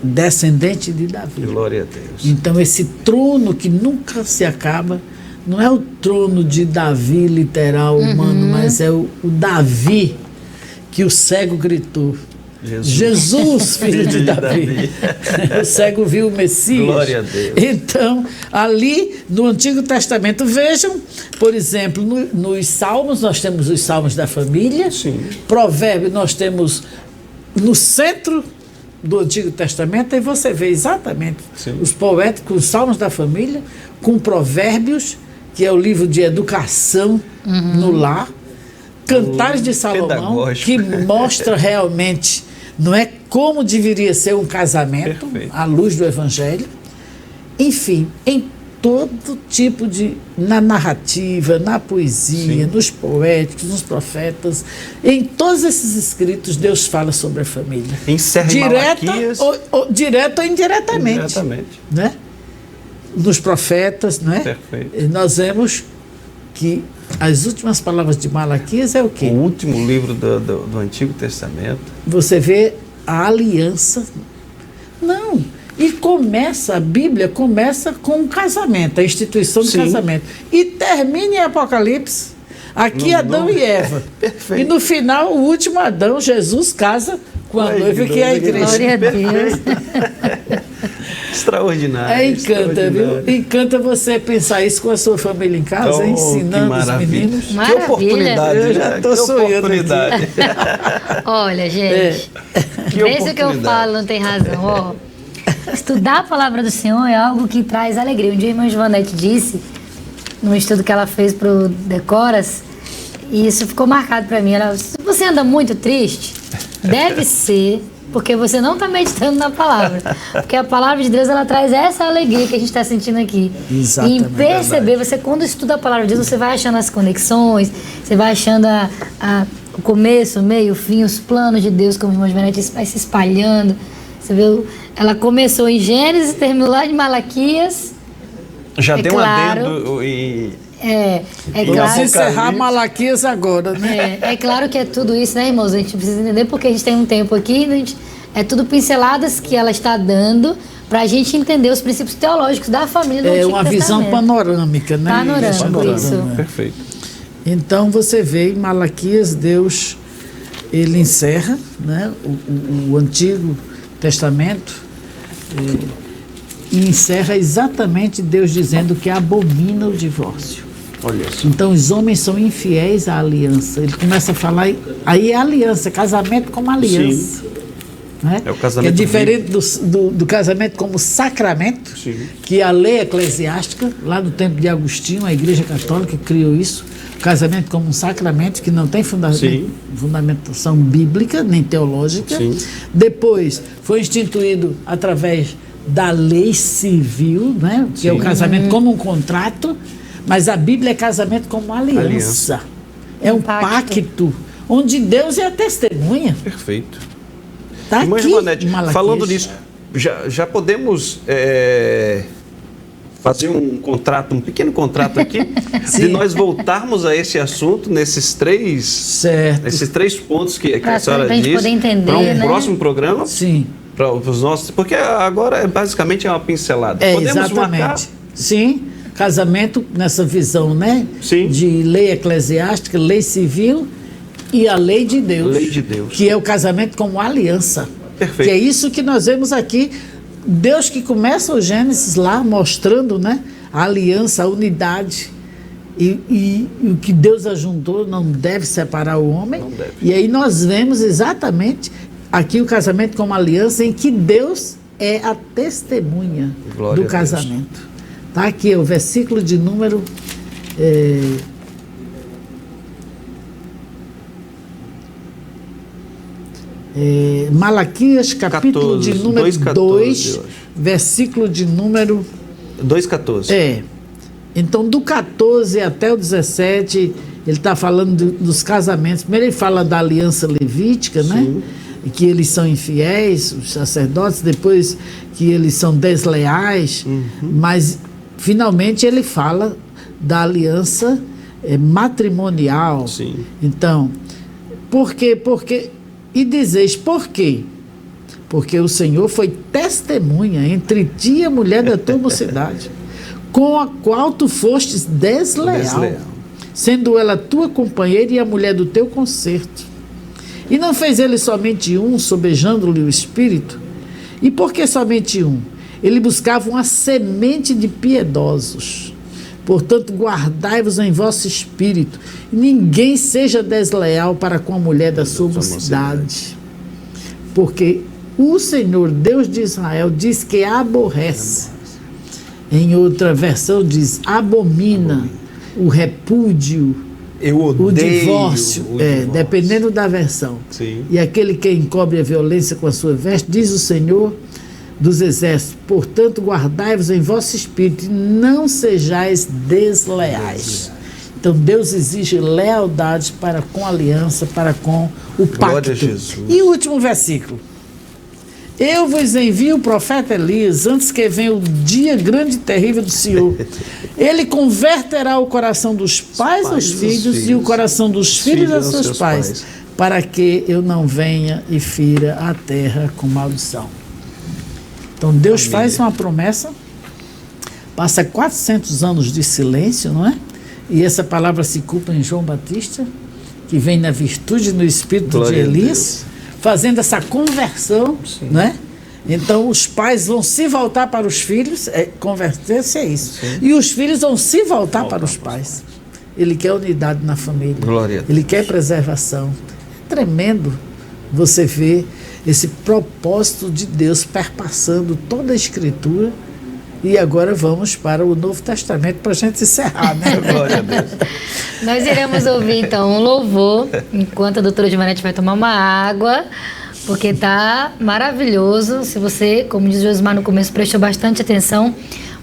descendente de Davi. Glória a Deus. Então, esse trono que nunca se acaba, não é o trono de Davi literal, humano, mas é o Davi que o cego gritou. Jesus, filho de Davi. O cego viu o Messias. Glória a Deus. Então, ali no Antigo Testamento, vejam, por exemplo, nos Salmos, nós temos os Salmos da família. Sim. Provérbios, nós temos no centro do Antigo Testamento, e você vê exatamente Sim. os poéticos, os Salmos da família, com Provérbios, que é o livro de educação no lar, Cantares de Salomão, Pedagógico. que mostra realmente, não é, como deveria ser um casamento, Perfeito. à luz do Evangelho. Enfim, em todo tipo de... na narrativa, na poesia, Sim. nos poéticos, nos profetas, em todos esses escritos, Deus fala sobre a família. Encerra em Malaquias. Direto ou indiretamente. Diretamente. Né? Nos profetas, não é? Perfeito. Nós vemos que as últimas palavras de Malaquias é o quê? O último livro do Antigo Testamento. Você vê a aliança. Não. E a Bíblia começa com um casamento, a instituição do Sim. casamento. E termina em Apocalipse. Aqui Adão e Eva. Perfeito. E no final, o último Adão, Jesus, casa com a noiva, que é a igreja. Glória a Deus. Extraordinário. Encanta, viu? extraordinário. Encanta você pensar isso com a sua família em casa, Oh, ensinando que os maravilha. meninos. Que Maravilha. oportunidade, Eu já né? tô Que sonhando oportunidade. Olha, gente, Que vê se o que eu oportunidade. falo não tem razão. Ó, estudar a palavra do Senhor é algo que traz alegria. Um dia a irmã Joanete disse, num estudo que ela fez para o Decoras, e isso ficou marcado para mim. Ela, se você anda muito triste, deve ser porque você não está meditando na palavra. Porque a palavra de Deus, ela traz essa alegria que a gente está sentindo aqui. Exatamente. E em perceber, você quando estuda a palavra de Deus, você vai achando as conexões, você vai achando o começo, o meio, o fim, os planos de Deus, como a irmã Joanete disse, vai se espalhando. Você vê, ela começou em Gênesis, terminou lá em Malaquias. Já deu claro. um adendo e... É Vamos claro. encerrar Malaquias agora, né? É claro que é tudo isso, né, irmãos? A gente precisa entender porque a gente tem um tempo aqui, é tudo pinceladas que ela está dando para a gente entender os princípios teológicos da família do Antigo Uma visão Testamento. panorâmica, né? Panorâmico, isso. Perfeito. Então você vê em Malaquias, Deus, ele encerra, né, o Antigo Testamento, e encerra exatamente Deus dizendo que abomina o divórcio. Olha só. Então os homens são infiéis à aliança. Ele começa a falar, aí é aliança, casamento como aliança. Sim. Né? É o casamento que é diferente do casamento como sacramento, Sim. que a lei eclesiástica, lá no tempo de Agostinho, a Igreja Católica criou isso, o casamento como um sacramento que não tem fundamentação bíblica nem teológica. Sim. Depois foi instituído através da lei civil, né? Que é o casamento como um contrato, mas a Bíblia é casamento como uma aliança. É um pacto, onde Deus é a testemunha. Perfeito. Tá Irmã aqui, Givanete, Malaquias. falando nisso, já podemos fazer um contrato, um pequeno contrato aqui, de nós voltarmos a esse assunto nesses três pontos que a senhora disse, para um próximo programa. Sim. Para os nossos, porque agora basicamente é uma pincelada. Podemos exatamente. Marcar? Sim, casamento nessa visão, né? Sim. De lei eclesiástica, lei civil e a lei de Deus. Lei de Deus. Que é o casamento como aliança. Perfeito. Que é isso que nós vemos aqui. Deus que começa o Gênesis lá mostrando, né, a aliança, a unidade. E o que Deus ajuntou não deve separar o homem. Não deve. E aí nós vemos exatamente aqui o casamento como aliança em que Deus é a testemunha do casamento. Tá aqui o versículo de número Malaquias, capítulo 14, de número 2, versículo de número 2,14. Então, do 14 até o 17, ele está falando dos casamentos. Primeiro ele fala da aliança levítica, né? Que eles são infiéis, os sacerdotes, depois que eles são desleais, mas finalmente ele fala da aliança matrimonial. Sim. Então, por quê? E dizeis por quê? Porque o Senhor foi testemunha entre ti e a mulher da tua mocidade, com a qual tu fostes desleal, sendo ela tua companheira e a mulher do teu concerto. E não fez ele somente um, sobejando-lhe o espírito? E por que somente um? Ele buscava uma semente de piedosos. Portanto, guardai-vos em vosso espírito, e ninguém seja desleal para com a mulher da sua mocidade. Porque o Senhor, Deus de Israel, diz que aborrece. Em outra versão diz, abomina o repúdio, o divórcio, dependendo da versão. Sim. E aquele que encobre a violência com a sua veste, diz o Senhor dos exércitos, portanto guardai-vos em vosso espírito e não sejais desleais. Então Deus exige lealdade para com a aliança, para com o pacto. Glória a Jesus. E o último versículo. Eu vos envio o profeta Elias antes que venha o dia grande e terrível do Senhor. Ele converterá o coração dos pais aos filhos e o coração dos filhos aos seus pais, para que eu não venha e fira a terra com maldição. Então Deus faz uma promessa, passa 400 anos de silêncio, não é? E essa palavra se cumpre em João Batista, que vem na virtude e no espírito Glória de Elias, fazendo essa conversão, né? Então os pais vão se voltar para os filhos, converter-se é isso. Sim. E os filhos vão se voltar para os pais. Ele quer unidade na família. Glória. Ele quer preservação. Tremendo você ver esse propósito de Deus perpassando toda a Escritura. E agora vamos para o Novo Testamento para a gente encerrar, né? Glória a Deus. Nós iremos ouvir então um louvor, enquanto a doutora Givanete vai tomar uma água, porque tá maravilhoso. Se você, como diz o Josimar no começo, prestou bastante atenção,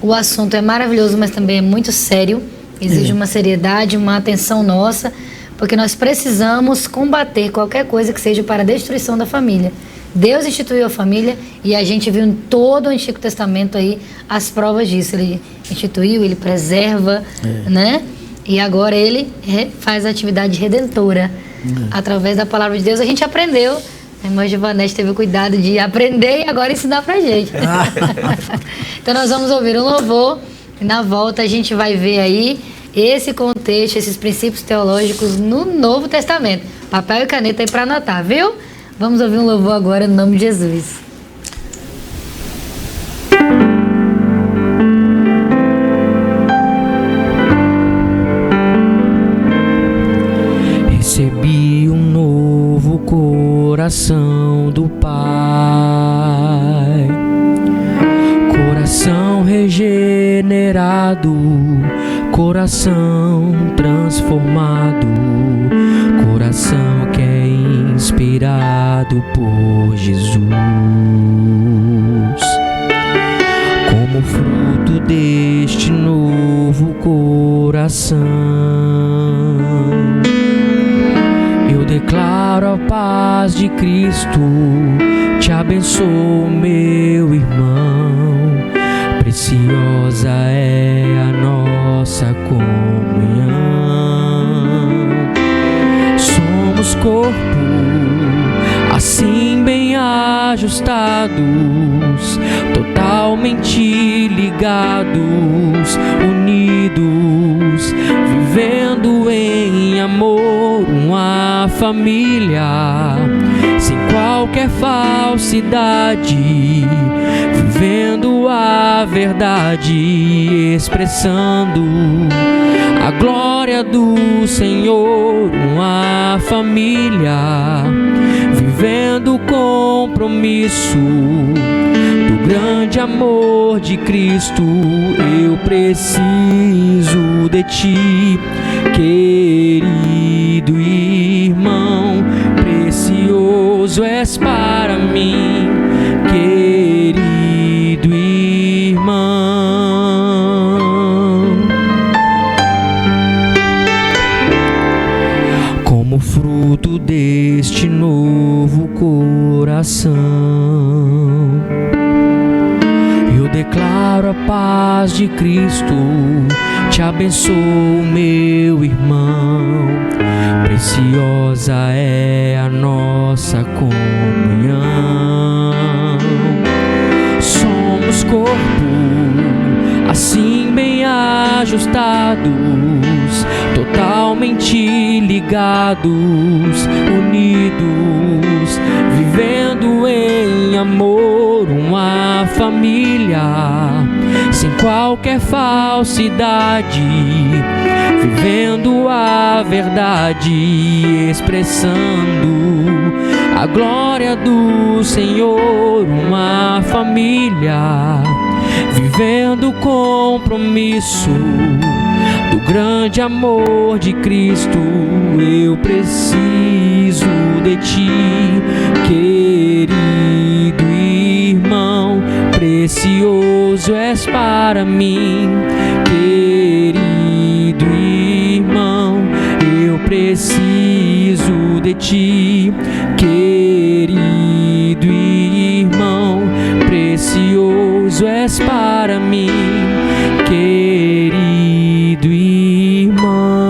o assunto é maravilhoso, mas também é muito sério, exige uma seriedade, uma atenção nossa, porque nós precisamos combater qualquer coisa que seja para a destruição da família. Deus instituiu a família e a gente viu em todo o Antigo Testamento aí as provas disso. Ele instituiu, ele preserva, né? E agora ele faz a atividade redentora. Através da palavra de Deus a gente aprendeu. A irmã Givanete teve o cuidado de aprender e agora ensinar pra gente. Então nós vamos ouvir um louvor e na volta a gente vai ver aí esse contexto, esses princípios teológicos no Novo Testamento. Papel e caneta aí para anotar, viu? Vamos ouvir um louvor agora no nome de Jesus. Recebi um novo coração do Pai, coração regenerado, coração transformado, coração que é inspirado por Jesus. declaro a paz de Cristo. Te abençoo, meu irmão. Preciosa é a nossa comunhão. Somos corpo, assim bem ajustados, totalmente ligados, unidos, vivendo em amor, uma família, sem qualquer falsidade, vivendo a verdade, expressando a glória do Senhor, uma família, vivendo o compromisso do grande amor de Cristo. Eu preciso de ti, querido irmão, precioso és para mim, querido irmão. Como fruto deste novo coração, eu declaro a paz de Cristo. Te abençoo, meu irmão. Preciosa é a nossa comunhão. Somos corpo, assim bem ajustados, totalmente ligados, unidos, vivendo em amor, uma família, sem qualquer falsidade, vivendo a verdade, expressando a glória do Senhor, uma família, vivendo o compromisso do grande amor de Cristo. Eu preciso de ti, querido irmão, precioso és para mim, querido irmão. Eu preciso de ti, querido irmão, precioso és para mim, querido irmão.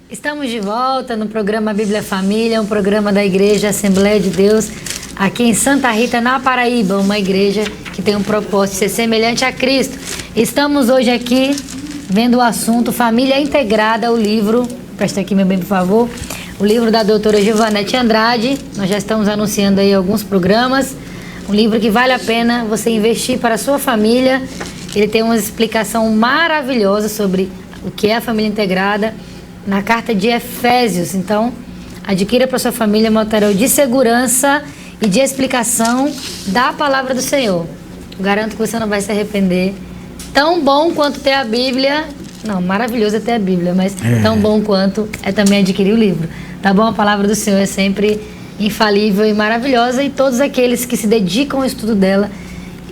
Estamos de volta no programa Bíblia Família, um programa da Igreja Assembleia de Deus, aqui em Santa Rita, na Paraíba, uma igreja que tem um propósito de ser semelhante a Cristo. Estamos hoje aqui vendo o assunto Família Integrada, o livro, presta aqui meu bem, por favor, o livro da doutora Givanete Andrade. Nós já estamos anunciando aí alguns programas, um livro que vale a pena você investir para a sua família. Ele tem uma explicação maravilhosa sobre o que é a família integrada na carta de Efésios. Então, adquira para sua família um material de segurança e de explicação da palavra do Senhor. Eu garanto que você não vai se arrepender. Tão bom quanto ter a Bíblia, não, maravilhoso é ter a Bíblia, mas tão bom quanto é também adquirir o livro. Tá bom? A palavra do Senhor é sempre infalível e maravilhosa, e todos aqueles que se dedicam ao estudo dela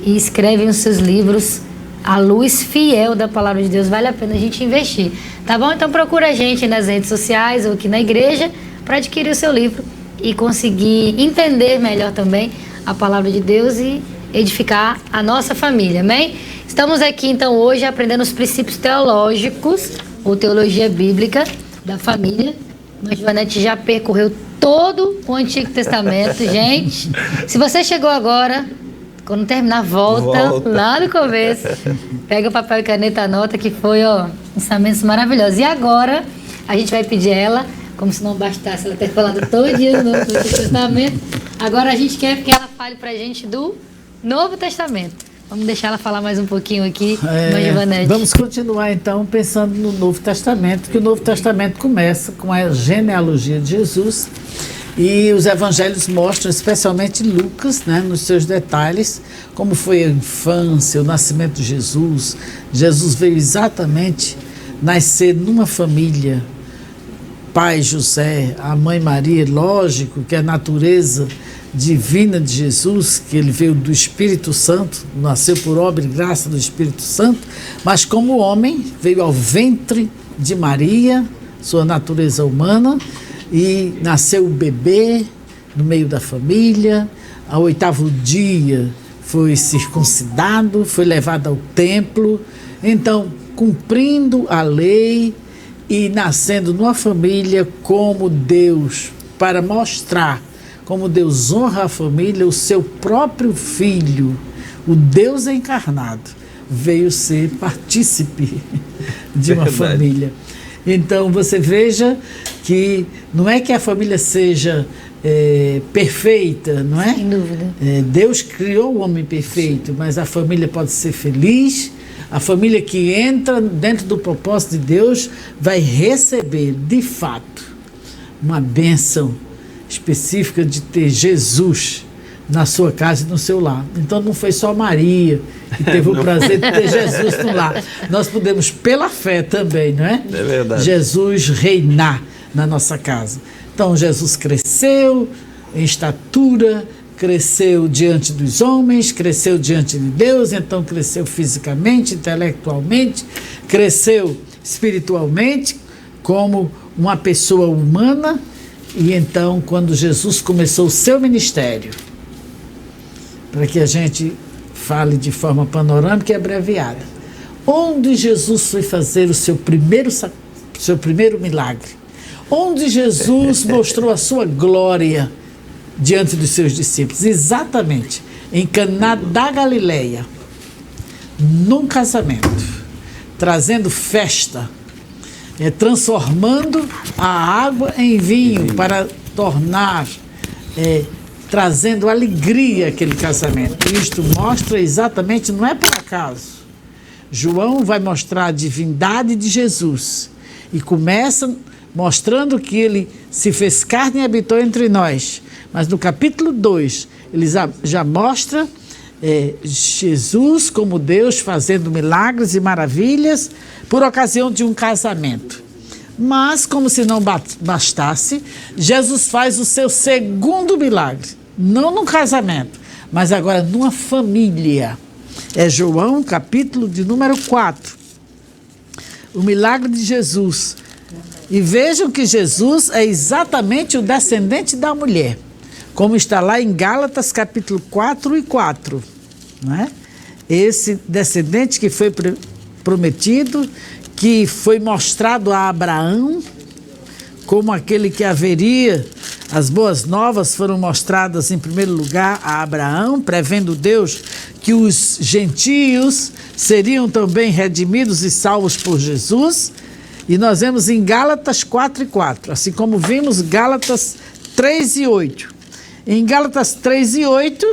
e escrevem os seus livros à luz fiel da palavra de Deus, vale a pena a gente investir. Tá bom? Então procura a gente nas redes sociais ou aqui na igreja para adquirir o seu livro e conseguir entender melhor também a palavra de Deus e edificar a nossa família, amém? Estamos aqui então hoje aprendendo os princípios teológicos ou teologia bíblica da família. A Givanete já percorreu todo o Antigo Testamento, gente. Se você chegou agora, quando terminar, volta lá no começo, pega o papel e caneta, anota, que foi, ensinamentos maravilhosos. E agora a gente vai pedir a ela, como se não bastasse ela ter falado todo dia no Novo Testamento, agora a gente quer que ela fale pra gente do Novo Testamento. Vamos deixar ela falar mais um pouquinho aqui, Givanete. Vamos continuar então pensando no Novo Testamento, que o Novo Testamento começa com a genealogia de Jesus, e os evangelhos mostram, especialmente Lucas, né, nos seus detalhes, como foi a infância, o nascimento de Jesus. Jesus veio exatamente nascer numa família, pai José, a mãe Maria, lógico que a natureza divina de Jesus, que ele veio do Espírito Santo, nasceu por obra e graça do Espírito Santo, mas como homem veio ao ventre de Maria, sua natureza humana, e nasceu o bebê no meio da família. Ao 8º dia foi circuncidado, foi levado ao templo. Então, cumprindo a lei e nascendo numa família como Deus, para mostrar como Deus honra a família, o seu próprio filho, o Deus encarnado, veio ser partícipe de uma família. Então você veja que não é que a família seja perfeita, não é? Sem dúvida. Deus criou o homem perfeito, mas a família pode ser feliz. A família que entra dentro do propósito de Deus vai receber, de fato, uma bênção específica de ter Jesus na sua casa e no seu lar. Então não foi só Maria que teve o prazer de ter Jesus no lar. Nós podemos, pela fé também, não é? É verdade. Jesus reinar na nossa casa. Então Jesus cresceu em estatura, cresceu diante dos homens, cresceu diante de Deus, então cresceu fisicamente, intelectualmente, cresceu espiritualmente como uma pessoa humana. E então, quando Jesus começou o seu ministério, para que a gente fale de forma panorâmica e abreviada, onde Jesus foi fazer o seu primeiro milagre, onde Jesus mostrou a sua glória diante dos seus discípulos, exatamente em Caná da Galileia, num casamento, trazendo festa, transformando a água em vinho para tornar, trazendo alegria àquele casamento. Isto mostra exatamente, não é por acaso. João vai mostrar a divindade de Jesus e começa mostrando que ele se fez carne e habitou entre nós. Mas no capítulo 2, ele já mostra Jesus como Deus fazendo milagres e maravilhas por ocasião de um casamento. Mas, como se não bastasse, Jesus faz o seu segundo milagre, não num casamento, mas agora numa família. É João, capítulo de número 4. O milagre de Jesus. E vejam que Jesus é exatamente o descendente da mulher, como está lá em Gálatas, capítulo 4:4. Não é? Esse descendente que foi prometido, que foi mostrado a Abraão como aquele que haveria. As boas novas foram mostradas em primeiro lugar a Abraão, prevendo Deus que os gentios seriam também redimidos e salvos por Jesus. E nós vemos em Gálatas 4:4, assim como vimos Gálatas 3:8. Em Gálatas 3:8,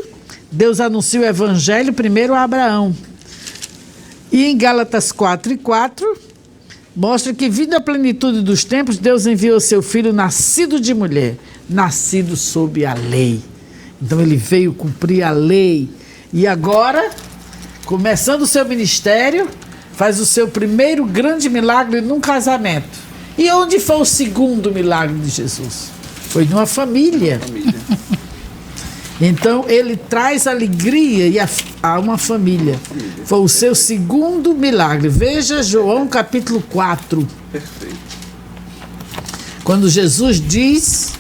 Deus anuncia o evangelho primeiro a Abraão. E em Gálatas 4:4, mostra que, vindo a plenitude dos tempos, Deus enviou seu filho nascido de mulher, nascido sob a lei. Então ele veio cumprir a lei. E agora, começando o seu ministério, faz o seu primeiro grande milagre num casamento. E onde foi o segundo milagre de Jesus? Foi numa família. Então ele traz alegria a uma família. Foi o seu segundo milagre. Veja João capítulo 4. Perfeito. Quando Jesus diz,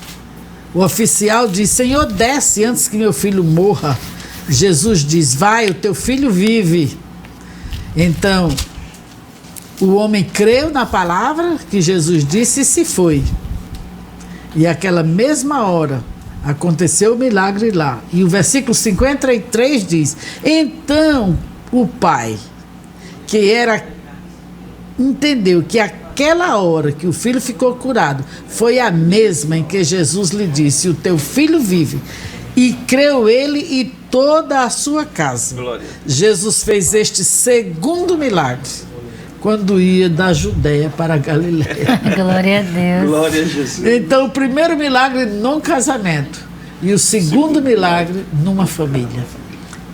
o oficial diz: Senhor, desce antes que meu filho morra. Jesus diz: vai, o teu filho vive. Então, o homem creu na palavra que Jesus disse e se foi. E aquela mesma hora aconteceu o milagre lá. E o versículo 53 diz: então o pai, entendeu que aquela hora que o filho ficou curado foi a mesma em que Jesus lhe disse: o teu filho vive. E creu ele e toda a sua casa. Glória. Jesus fez este segundo milagre quando ia da Judéia para a Galileia. Glória a Deus. Glória a Jesus. Então, o primeiro milagre num casamento e o segundo milagre numa família.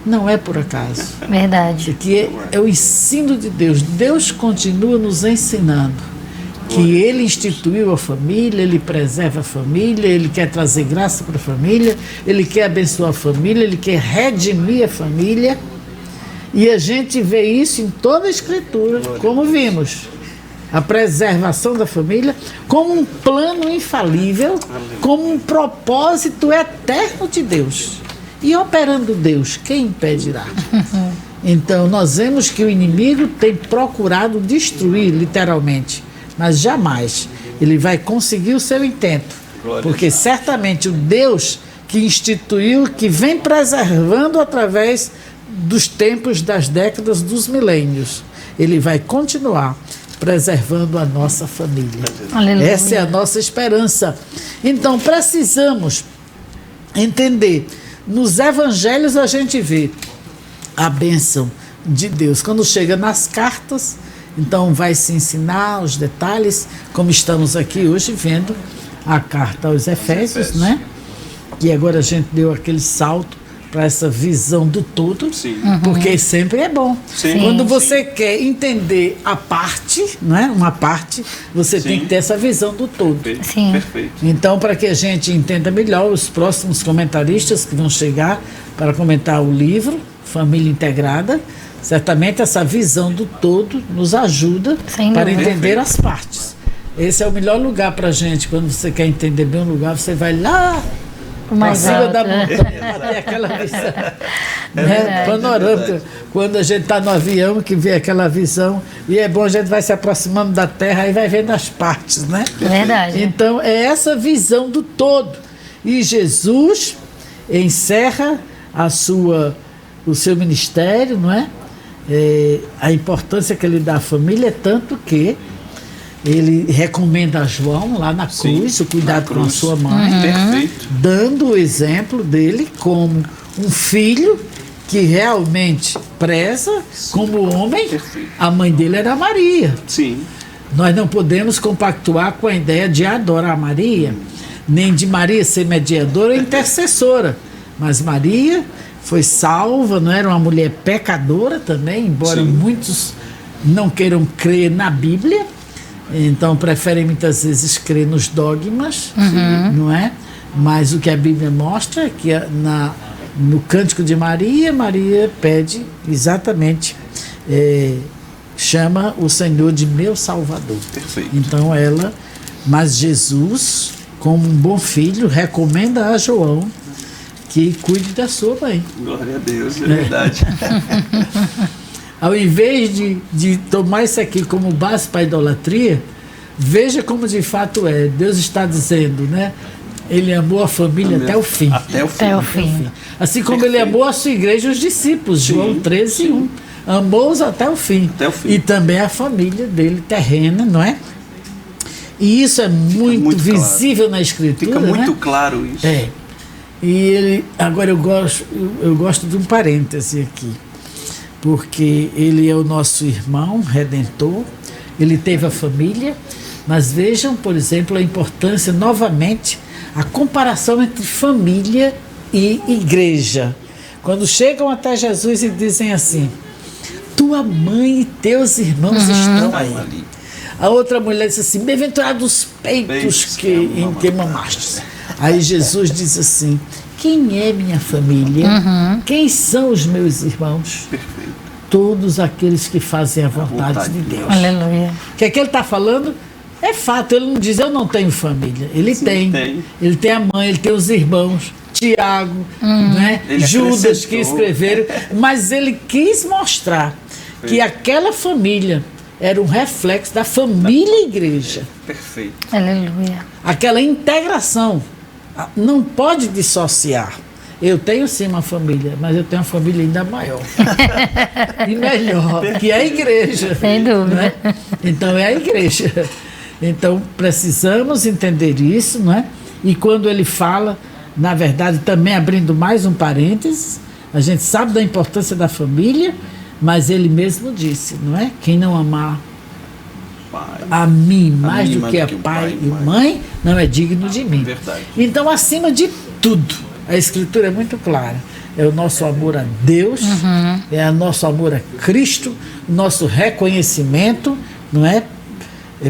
Não é por acaso. Verdade. Isso aqui é o ensino de Deus. Deus continua nos ensinando que ele instituiu a família, ele preserva a família, ele quer trazer graça para a família, ele quer abençoar a família, ele quer redimir a família. E a gente vê isso em toda a Escritura, como vimos. A preservação da família como um plano infalível, como um propósito eterno de Deus. E operando Deus, quem impedirá? Então, nós vemos que o inimigo tem procurado destruir, literalmente, mas jamais ele vai conseguir o seu intento. Porque certamente o Deus que instituiu, que vem preservando através dos tempos, das décadas, dos milênios, ele vai continuar preservando a nossa família. Aleluia. Essa é a nossa esperança. Então, precisamos entender. Nos evangelhos a gente vê a bênção de Deus. Quando chega nas cartas, então vai se ensinar os detalhes, como estamos aqui hoje vendo a carta aos Efésios, né? Que agora a gente deu aquele salto para essa visão do todo, porque sempre é bom. Sim. Quando você quer entender a parte, não é? Uma parte, você tem que ter essa visão do todo. Sim. Perfeito. Então, para que a gente entenda melhor, os próximos comentaristas que vão chegar para comentar o livro Família Integrada, certamente essa visão do todo nos ajuda Sem para dúvida. entender as partes. Esse é o melhor lugar para a gente. Quando você quer entender bem um lugar, você vai lá para Mais cima alto, da né? montanha, para ter aquela visão, né? Panorâmica. Quando a gente está no avião, que vê aquela visão, e é bom, a gente vai se aproximando da terra e vai vendo as partes, né? Verdade. Então, é essa visão do todo. E Jesus encerra o seu ministério, não é? A importância que ele dá à família é tanto que ele recomenda a João, lá na cruz, o cuidado com a sua mãe, Perfeito. dando o exemplo dele como um filho que realmente preza como homem. Perfeito. A mãe dele era Maria. Sim. Nós não podemos compactuar com a ideia de adorar Maria, nem de Maria ser mediadora ou intercessora. Mas Maria foi salva, não era uma mulher pecadora também, embora Sim. muitos não queiram crer na Bíblia, então preferem muitas vezes crer nos dogmas, não é? Mas o que a Bíblia mostra é que no Cântico de Maria, Maria pede exatamente, chama o Senhor de meu Salvador. Perfeito. Então mas Jesus, como um bom filho, recomenda a João que cuide da sua mãe. Glória a Deus, é verdade. Ao invés de tomar isso aqui como base para a idolatria, veja como de fato é. Deus está dizendo, né? Ele amou a família até o fim. Até o fim. Até o fim. Assim como ele amou a sua igreja e os discípulos, João 13, 1. Amou-os até o fim. Até o fim. E também a família dele terrena, não é? E isso é muito visível na Escritura. Fica muito né? claro isso. É. E agora eu gosto de um parêntese aqui, porque ele é o nosso irmão redentor, ele teve a família, mas vejam, por exemplo, a importância, novamente, a comparação entre família e igreja. Quando chegam até Jesus e dizem assim: tua mãe e teus irmãos estão aí. A outra mulher diz assim: bem-aventurados os peitos em que mamastes. Aí Jesus diz assim: quem é minha família? Quem são os meus irmãos? Perfeito. Todos aqueles que fazem a vontade de Deus. Aleluia. O que é que ele está falando? É fato, ele não diz eu não tenho família. Ele tem. Ele tem a mãe, ele tem os irmãos, Tiago, né? Judas que escreveram, mas ele quis mostrar que aquela família era um reflexo da família e igreja. Perfeito. Aleluia. Aquela integração não pode dissociar. Eu tenho sim uma família, mas eu tenho uma família ainda maior e melhor, que é a igreja. Sem dúvida. Né? Então é a igreja. Então precisamos entender isso, não é? E quando ele fala, na verdade, também abrindo mais um parênteses, a gente sabe da importância da família, mas ele mesmo disse, não é? Quem não amar a mim mais do que a pai e mãe, não é digno de mim. Verdade. Então, acima de tudo, a Escritura é muito clara. É o nosso amor a Deus, é o nosso amor a Cristo, o nosso reconhecimento, não é?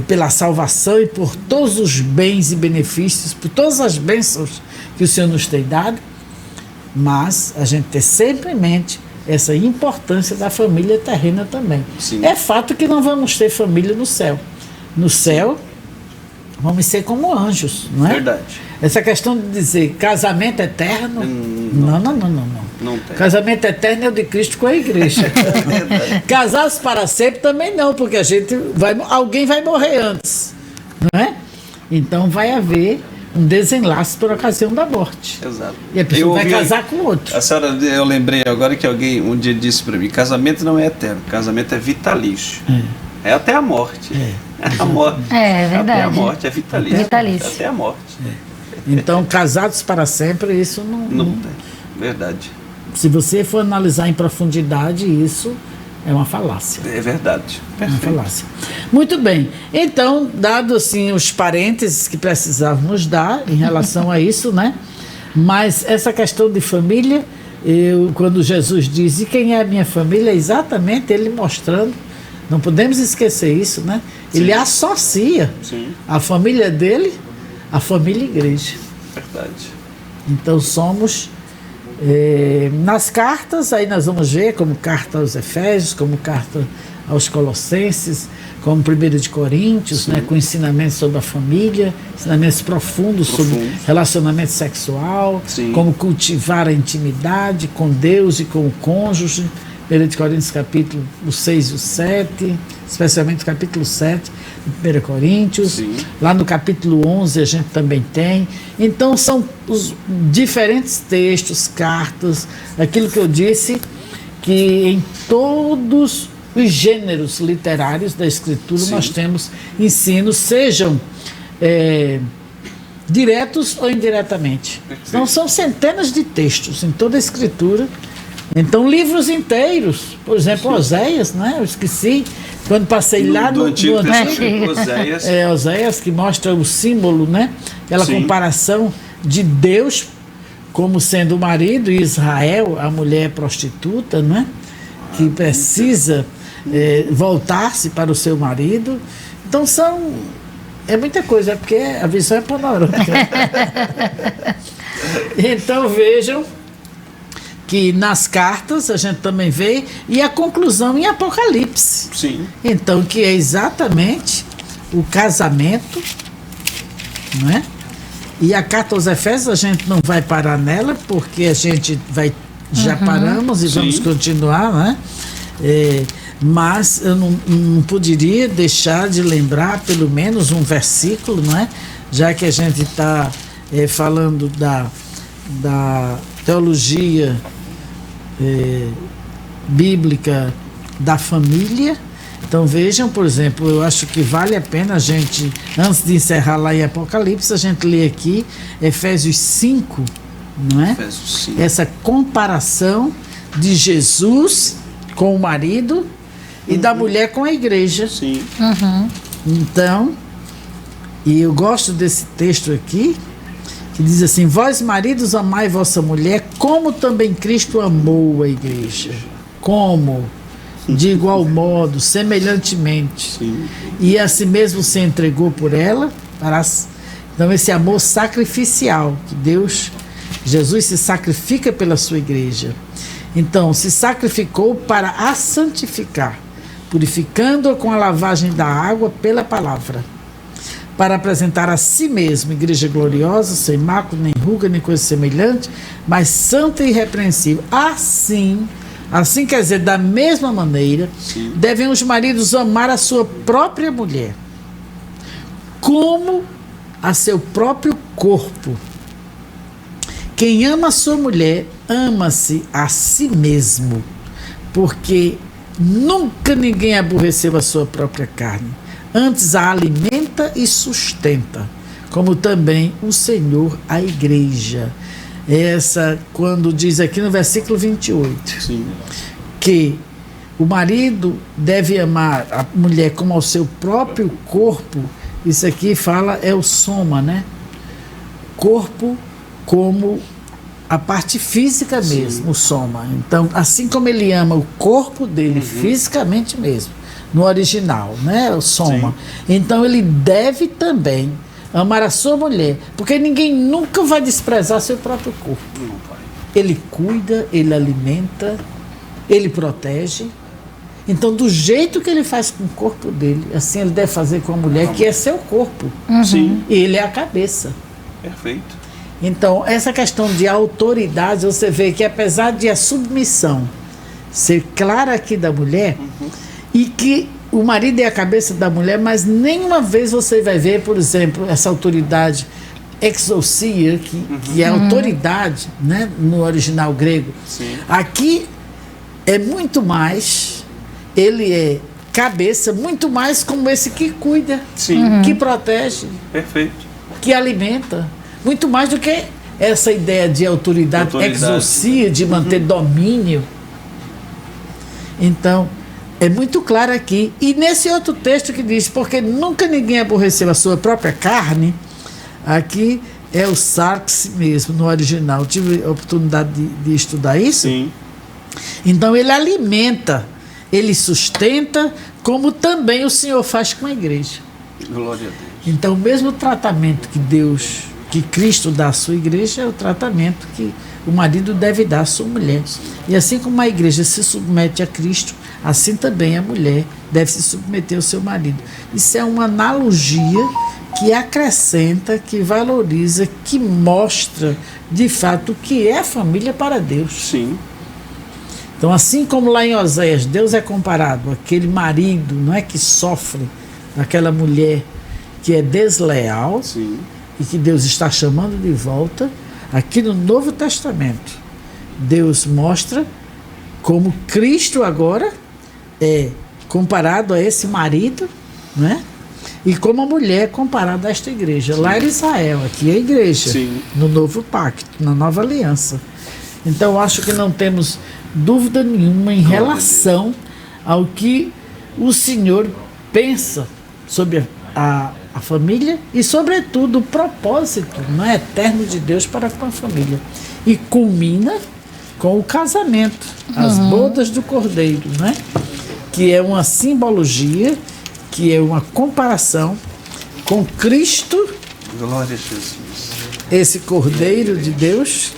pela salvação e por todos os bens e benefícios, por todas as bênçãos que o Senhor nos tem dado, mas a gente ter sempre em mente essa importância da família terrena também. Sim. É fato que não vamos ter família no céu. No céu, vamos ser como anjos, não é? Verdade. Essa questão de dizer casamento eterno, não. Não tem. Casamento eterno é o de Cristo com a igreja. Casados para sempre também não, porque alguém vai morrer antes, não é? Então vai haver um desenlace por ocasião da morte. Exato. E a pessoa vai casar com outro. A senhora, eu lembrei agora que alguém um dia disse para mim, casamento não é eterno, casamento é vitalício. É até a morte. A morte. É verdade. Até a morte é vitalício. Vitalício. Até a morte. Então, casados para sempre, isso Não tem. Verdade. Se você for analisar em profundidade, isso é uma falácia. É verdade. Uma Perfeito. falácia. Muito bem. Então, dado assim os parênteses que precisávamos dar em relação a isso, né? Mas essa questão de família, quando Jesus diz, e quem é a minha família? É exatamente ele mostrando, não podemos esquecer isso, né? Sim. Ele associa a família dele à família igreja. Verdade. Então somos, nas cartas, aí nós vamos ver como carta aos Efésios, como carta aos Colossenses, como 1 de Coríntios, né, com ensinamentos sobre a família, ensinamentos profundos sobre relacionamento sexual, como cultivar a intimidade com Deus e com o cônjuge. 1 de Coríntios capítulo 6 e o 7, especialmente o capítulo 7 de 1 Coríntios. Sim. Lá no capítulo 11 a gente também tem. Então são os diferentes textos, cartas, aquilo que eu disse, que em todos os gêneros literários da Escritura nós temos ensinos, sejam diretos ou indiretamente. Então são centenas de textos em toda a Escritura. Então, livros inteiros, por exemplo, Oséias, né? Eu esqueci, quando passei lá no Antigo Testamento, Oséias. Oséias, que mostra o símbolo, né? Aquela comparação de Deus como sendo o marido e Israel, a mulher prostituta, né? Que precisa voltar-se para o seu marido. Então, é muita coisa, porque a visão é panorâmica. Então, vejam que nas cartas a gente também vê, e a conclusão em Apocalipse. Sim. Então, que é exatamente o casamento, não é? E a carta aos Efésios, a gente não vai parar nela, porque a gente já paramos e vamos continuar, né? Mas eu não poderia deixar de lembrar pelo menos um versículo, não é? Já que a gente está falando da teologia bíblica da família. Então vejam, por exemplo, eu acho que vale a pena a gente, antes de encerrar lá em Apocalipse, a gente lê aqui Efésios 5, não é? Efésios 5. Essa comparação de Jesus com o marido e da mulher com a igreja. Sim. Então, e eu gosto desse texto aqui, que diz assim: vós maridos amai vossa mulher, como também Cristo amou a igreja. Como? De igual modo, semelhantemente. Sim. E a si mesmo se entregou por ela. Então esse amor sacrificial, que Jesus se sacrifica pela sua igreja. Então, se sacrificou para a santificar, purificando-a com a lavagem da água pela palavra, para apresentar a si mesmo igreja gloriosa, sem mácula, nem ruga, nem coisa semelhante, mas santa e irrepreensível. Assim quer dizer, da mesma maneira, devem os maridos amar a sua própria mulher, como a seu próprio corpo. Quem ama a sua mulher, ama-se a si mesmo, porque nunca ninguém aborreceu a sua própria carne, antes a alimenta e sustenta, como também o Senhor a igreja. Quando diz aqui no versículo 28, que o marido deve amar a mulher como ao seu próprio corpo, isso aqui fala, é o soma, né? Corpo como a parte física mesmo, o soma. Então, assim como ele ama o corpo dele fisicamente mesmo, no original, né? O soma. Então ele deve também amar a sua mulher, porque ninguém nunca vai desprezar seu próprio corpo. Não vai. Ele cuida, ele alimenta, ele protege. Então, do jeito que ele faz com o corpo dele, assim ele deve fazer com a mulher, que é seu corpo. Sim. E ele é a cabeça. Perfeito. Então, essa questão de autoridade, você vê que apesar de a submissão ser clara aqui da mulher, e que o marido é a cabeça da mulher, mas nenhuma vez você vai ver, por exemplo, essa autoridade exousia, que é autoridade, né, no original grego. Sim. Aqui é muito mais, ele é cabeça, muito mais como esse que cuida, Sim. que protege, Perfeito. que alimenta, muito mais do que essa ideia de autoridade exousia, de manter domínio. Então, é muito claro aqui. E nesse outro texto que diz, porque nunca ninguém aborreceu a sua própria carne, aqui é o sarx mesmo, no original. Tive a oportunidade de estudar isso. Sim. Então, ele alimenta, ele sustenta, como também o Senhor faz com a igreja. Glória a Deus. Então, o mesmo tratamento que Cristo dá à sua igreja é o tratamento que o marido deve dar à sua mulher. E assim como a igreja se submete a Cristo, assim também a mulher deve se submeter ao seu marido. Isso é uma analogia que acrescenta, que valoriza, que mostra de fato o que é a família para Deus. Sim. Então, assim como lá em Oséias, Deus é comparado àquele marido, não é, que sofre daquela mulher que é desleal. Sim. E que Deus está chamando de volta. Aqui no Novo Testamento, Deus mostra como Cristo agora é comparado a esse marido, né? E como a mulher é comparada a esta igreja. Sim. Lá era Israel, aqui é a igreja. Sim. No novo pacto, na nova aliança. Então, eu acho que não temos dúvida nenhuma em relação ao que o Senhor pensa sobre a família e, sobretudo, o propósito, não é, eterno de Deus para com a família. E culmina com o casamento, as bodas do Cordeiro, né? Que é uma simbologia, que é uma comparação com Cristo, glória a Jesus, esse Cordeiro de Deus,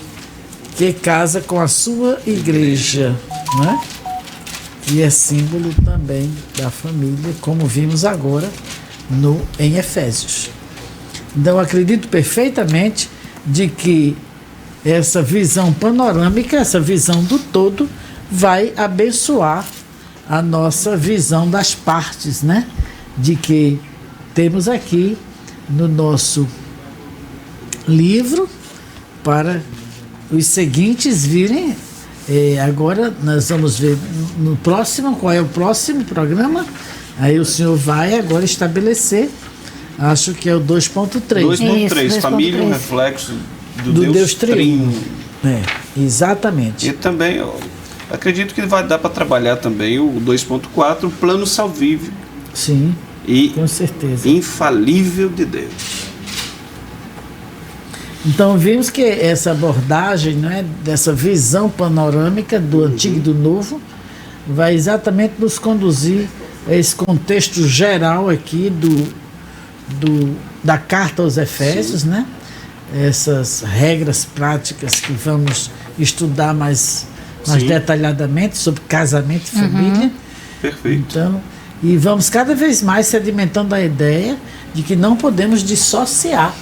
que casa com a sua igreja, né? E é símbolo também da família, como vimos agora em Efésios. Então, acredito perfeitamente de que essa visão panorâmica, essa visão do todo, vai abençoar a nossa visão das partes, né? De que temos aqui no nosso livro, para os seguintes virem. Agora nós vamos ver no próximo, qual é o próximo programa. Aí o senhor vai agora estabelecer, acho que é o 2.3. 2.3, família, um reflexo do Deus Trino. Exatamente. E também, eu acredito que vai dar para trabalhar também o 2.4, o plano salvífico. Sim, e com certeza. Infalível de Deus. Então vimos que essa abordagem, não é, dessa visão panorâmica do Antigo e do Novo, vai exatamente nos conduzir a esse contexto geral aqui da carta aos Efésios, né? Essas regras práticas que vamos estudar mais detalhadamente sobre casamento e família. Perfeito. Então, e vamos cada vez mais sedimentando a ideia de que não podemos dissociar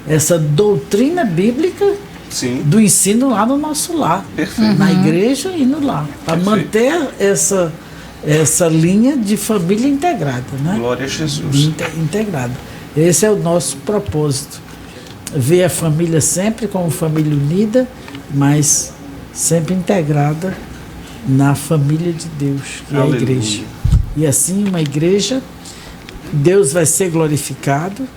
essa doutrina bíblica do ensino lá no nosso lar. Perfeito. Na igreja e no lar, para manter essa linha de família integrada, né? Glória a Jesus. Integrada. Esse é o nosso propósito. Ver a família sempre como família unida, mas sempre integrada na família de Deus, que Aleluia. é a igreja. E assim, uma igreja, Deus vai ser glorificado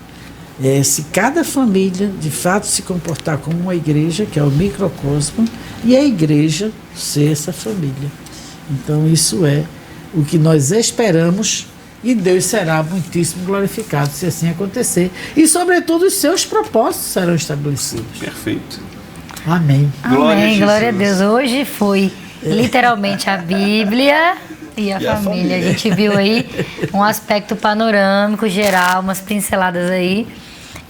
se cada família de fato se comportar como uma igreja, que é o microcosmo, e a igreja ser essa família. Então isso é o que nós esperamos, e Deus será muitíssimo glorificado se assim acontecer. E sobretudo os seus propósitos serão estabelecidos. Perfeito. Amém. Amém, glória a Deus. Hoje foi literalmente a Bíblia e a família. A gente viu aí um aspecto panorâmico, geral, umas pinceladas aí.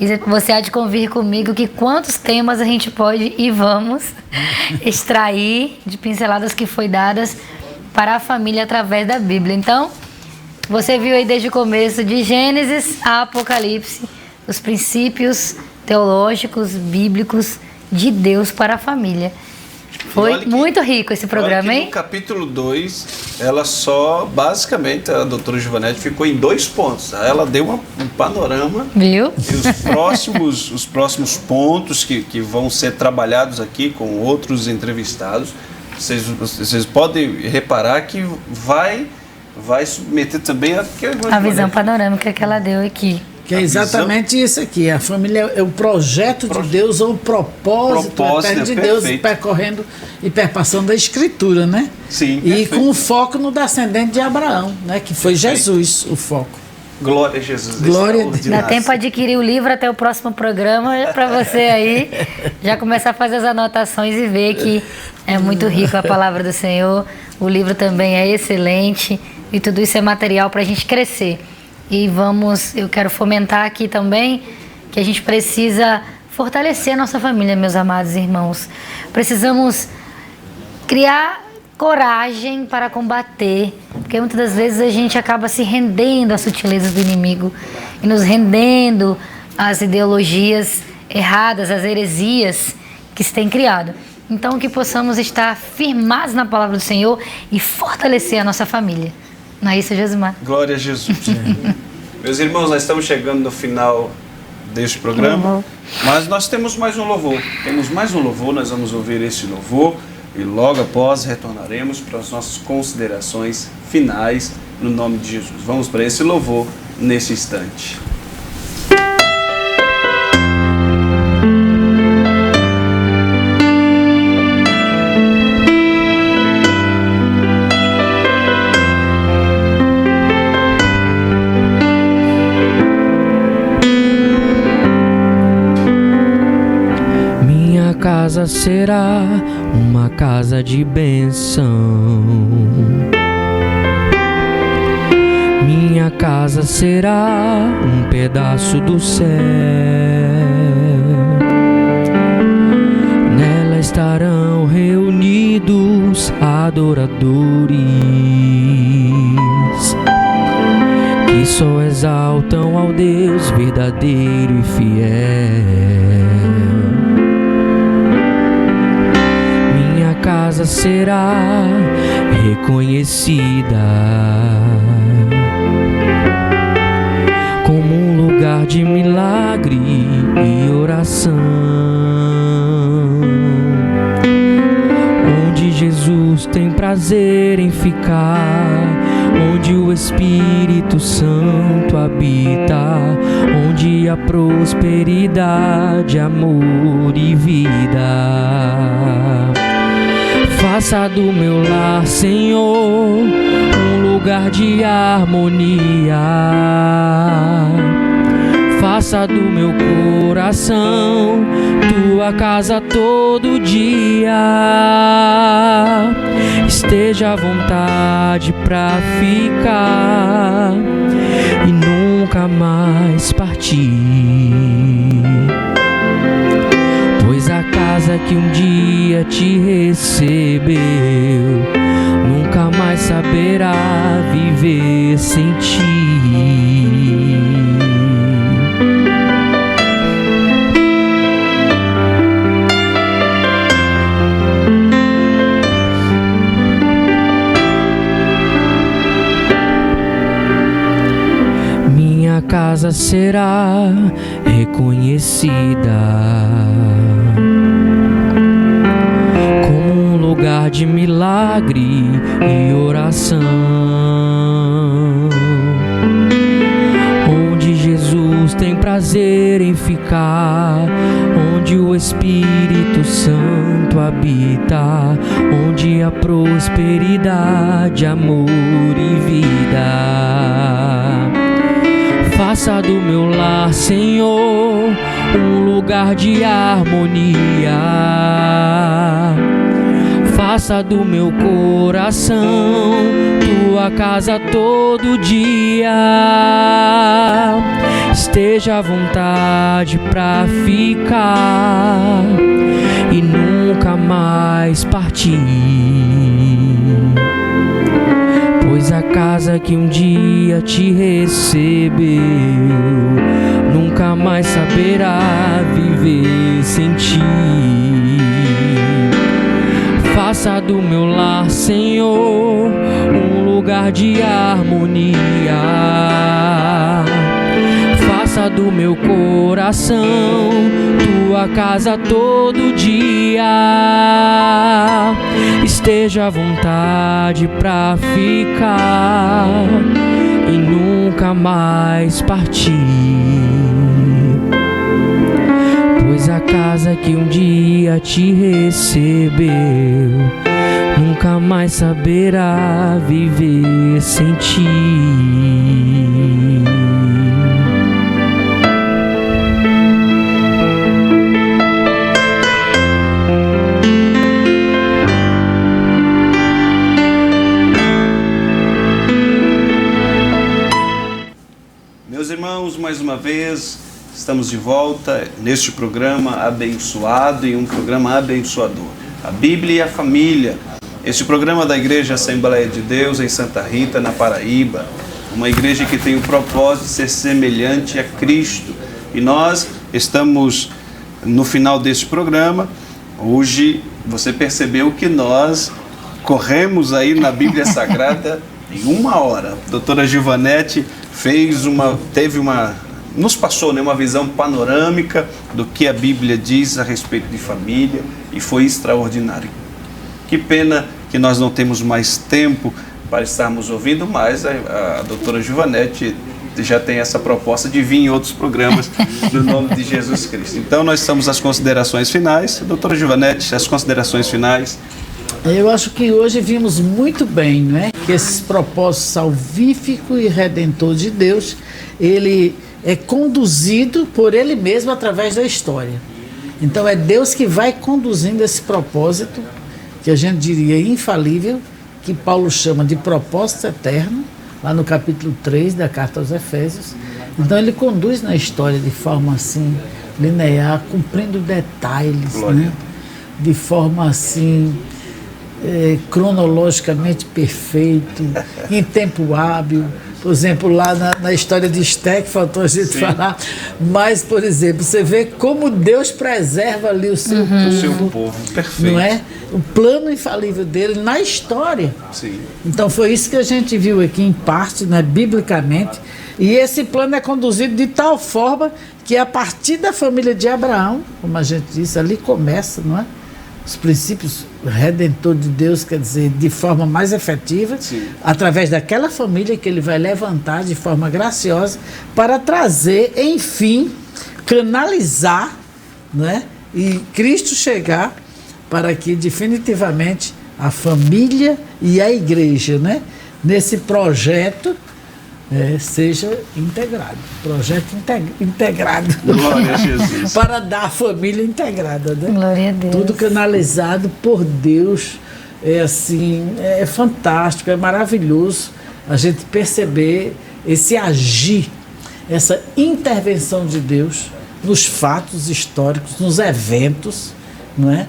E você há de convir comigo que quantos temas a gente pode e vamos extrair de pinceladas que foi dadas para a família através da Bíblia. Então, você viu aí desde o começo, de Gênesis a Apocalipse, os princípios teológicos, bíblicos de Deus para a família. Foi muito rico esse programa, hein? No capítulo 2, ela só, basicamente, a doutora Giovanetti ficou em 2 pontos. Ela deu um panorama. Viu? E os próximos pontos que vão ser trabalhados aqui com outros entrevistados, vocês podem reparar que vai submeter também a visão panorâmica que ela deu aqui. Que é exatamente isso aqui. A família é o projeto de Deus ou o propósito eterno de Deus percorrendo e perpassando a Escritura, né? Sim, e com o foco no descendente de Abraão, né? Que foi Jesus o foco. Glória a Jesus. Glória a Deus. Dá tempo para adquirir o livro até o próximo programa, para você aí já começar a fazer as anotações e ver que é muito rico a palavra do Senhor. O livro também é excelente e tudo isso é material para a gente crescer. E eu quero fomentar aqui também que a gente precisa fortalecer a nossa família, meus amados irmãos. Precisamos criar coragem para combater, porque muitas das vezes a gente acaba se rendendo às sutilezas do inimigo e nos rendendo às ideologias erradas, às heresias que se tem criado. Então, que possamos estar firmados na palavra do Senhor e fortalecer a nossa família. Não é isso, Josimar? Glória a Jesus. Meus irmãos, nós estamos chegando no final deste programa, mas nós temos mais um louvor. Nós vamos ouvir esse louvor e logo após retornaremos para as nossas considerações finais no nome de Jesus. Vamos para esse louvor nesse instante. Casa será uma casa de bênção. Minha casa será um pedaço do céu. Nela estarão reunidos adoradores que só exaltam ao Deus verdadeiro e fiel. Casa será reconhecida como um lugar de milagre e oração, onde Jesus tem prazer em ficar, onde o Espírito Santo habita, onde há prosperidade, amor e vida. Faça do meu lar, Senhor, um lugar de harmonia. Faça do meu coração tua casa todo dia. Esteja à vontade pra ficar e nunca mais partir. Pois a casa que um dia te recebeu nunca mais saberá viver sem ti. Minha casa será reconhecida lugar de milagre e oração, onde Jesus tem prazer em ficar, onde o Espírito Santo habita, onde há prosperidade, amor e vida. Faça do meu lar, Senhor, um lugar de harmonia. Faça do meu coração tua casa todo dia. Esteja à vontade pra ficar e nunca mais partir. Pois a casa que um dia te recebeu nunca mais saberá viver sem ti. Faça do meu lar, Senhor, um lugar de harmonia. Faça do meu coração tua casa todo dia. Esteja à vontade pra ficar e nunca mais partir. Pois a casa que um dia te recebeu nunca mais saberá viver sem ti. Meus irmãos, mais uma vez estamos de volta neste programa abençoado e um programa abençoador. A Bíblia e a Família. Este programa da Igreja Assembleia de Deus em Santa Rita, na Paraíba. Uma igreja que tem o propósito de ser semelhante a Cristo. E nós estamos no final deste programa. Hoje você percebeu que nós corremos aí na Bíblia Sagrada em 1 hora. A doutora Givanete nos passou uma visão panorâmica do que a Bíblia diz a respeito de família e foi extraordinário. Que pena que nós não temos mais tempo para estarmos ouvindo, mas a doutora Givanete já tem essa proposta de vir em outros programas no nome de Jesus Cristo. Então nós estamos às considerações finais. Doutora Givanete, as considerações finais. Eu acho que hoje vimos muito bem, não é? Que esse propósito salvífico e redentor de Deus, ele é conduzido por Ele mesmo através da história. Então é Deus que vai conduzindo esse propósito, que a gente diria infalível, que Paulo chama de propósito eterno, lá no capítulo 3 da carta aos Efésios. Então ele conduz na história de forma assim, linear, cumprindo detalhes, né? De forma assim, cronologicamente perfeito, em tempo hábil. Por exemplo, lá na história de Esté, que faltou a gente falar, mas, por exemplo, você vê como Deus preserva ali o seu povo, perfeito. Não é? O plano infalível dele na história. Sim. Então foi isso que a gente viu aqui em parte, né, biblicamente, e esse plano é conduzido de tal forma que a partir da família de Abraão, como a gente disse, ali começa, não é? Os princípios redentores de Deus, quer dizer, de forma mais efetiva, sim, através daquela família que ele vai levantar de forma graciosa para trazer, enfim, canalizar, né? E Cristo chegar para que definitivamente a família e a igreja, né? Nesse projeto seja integrado. Projeto integrado. Glória a Jesus. Para dar a família integrada, né? Glória a Deus. Tudo canalizado por Deus. É assim, é fantástico, é maravilhoso a gente perceber esse agir, essa intervenção de Deus nos fatos históricos, nos eventos, não é?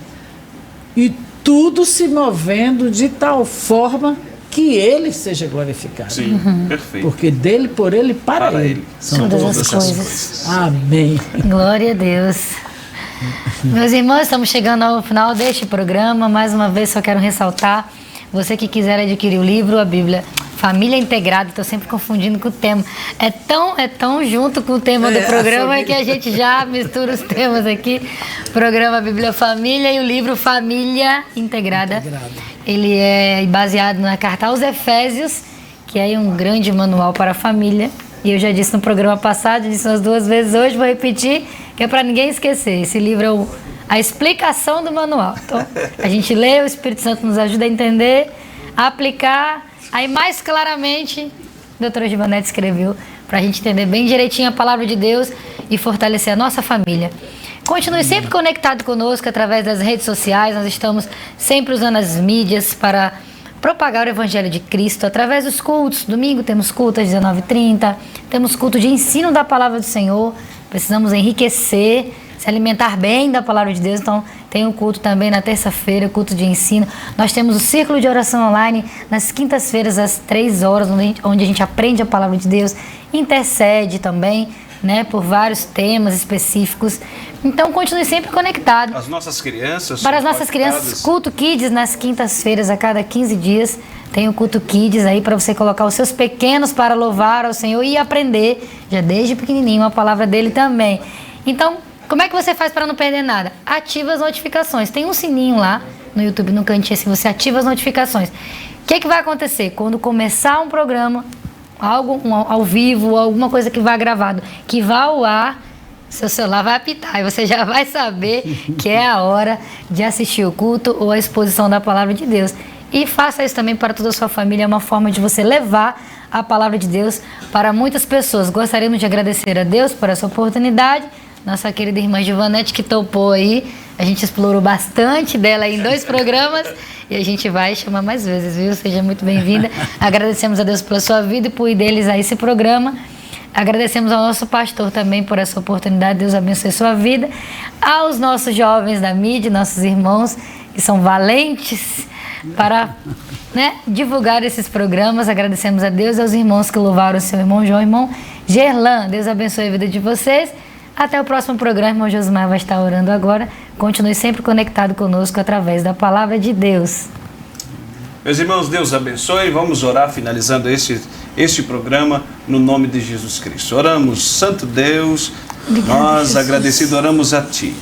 E tudo se movendo de tal forma que ele seja glorificado. Sim, perfeito. Porque dele, por ele, para ele. São todas as coisas. Amém. Glória a Deus. Meus irmãos, estamos chegando ao final deste programa. Mais uma vez, só quero ressaltar, você que quiser adquirir o livro, a Bíblia Família Integrada, estou sempre confundindo com o tema. É tão junto com o tema do programa que a gente já mistura os temas aqui. Programa Bíblia Família e o livro Família Integrada. Ele é baseado na carta aos Efésios, que é um grande manual para a família. E eu já disse no programa passado, disse umas 2 vezes hoje, vou repetir, que é para ninguém esquecer. Esse livro é a explicação do manual. Então, a gente lê, o Espírito Santo nos ajuda a entender, a aplicar. Aí, mais claramente, a doutora Givanete escreveu, para a gente entender bem direitinho a palavra de Deus e fortalecer a nossa família. Continue sempre conectado conosco através das redes sociais. Nós estamos sempre usando as mídias para propagar o Evangelho de Cristo através dos cultos. Domingo temos culto às 19h30, temos culto de ensino da Palavra do Senhor. Precisamos enriquecer, se alimentar bem da Palavra de Deus. Então tem o culto também na terça-feira, culto de ensino. Nós temos o Círculo de Oração Online nas quintas-feiras às 3 horas, onde a gente aprende a Palavra de Deus, intercede também, né, por vários temas específicos. Então continue sempre conectado. As nossas crianças. Para as nossas crianças, culto Kids nas quintas-feiras, a cada 15 dias tem o culto Kids aí para você colocar os seus pequenos para louvar ao Senhor e aprender já desde pequenininho a palavra dele também. Então, como é que você faz para não perder nada? Ativa as notificações. Tem um sininho lá no YouTube, no cantinho, se você ativa as notificações. O que vai acontecer? Quando começar um programa, algo ao vivo, alguma coisa que vá gravado, que vá ao ar, seu celular vai apitar e você já vai saber que é a hora de assistir o culto ou a exposição da Palavra de Deus. E faça isso também para toda a sua família, é uma forma de você levar a Palavra de Deus para muitas pessoas. Gostaríamos de agradecer a Deus por essa oportunidade. Nossa querida irmã Givanete que topou aí, a gente explorou bastante dela em 2 programas e a gente vai chamar mais vezes, viu? Seja muito bem-vinda. Agradecemos a Deus pela sua vida e por idealizar esse programa. Agradecemos ao nosso pastor também por essa oportunidade. Deus abençoe sua vida. Aos nossos jovens da mídia, nossos irmãos que são valentes para, né, divulgar esses programas. Agradecemos a Deus e aos irmãos que louvaram o seu irmão João, irmão Gerlan. Deus abençoe a vida de vocês. Até o próximo programa. Irmão Josimar vai estar orando agora. Continue sempre conectado conosco através da Palavra de Deus. Meus irmãos, Deus abençoe. Vamos orar finalizando este programa no nome de Jesus Cristo. Oramos, Santo Deus, nós agradecidos oramos a Ti.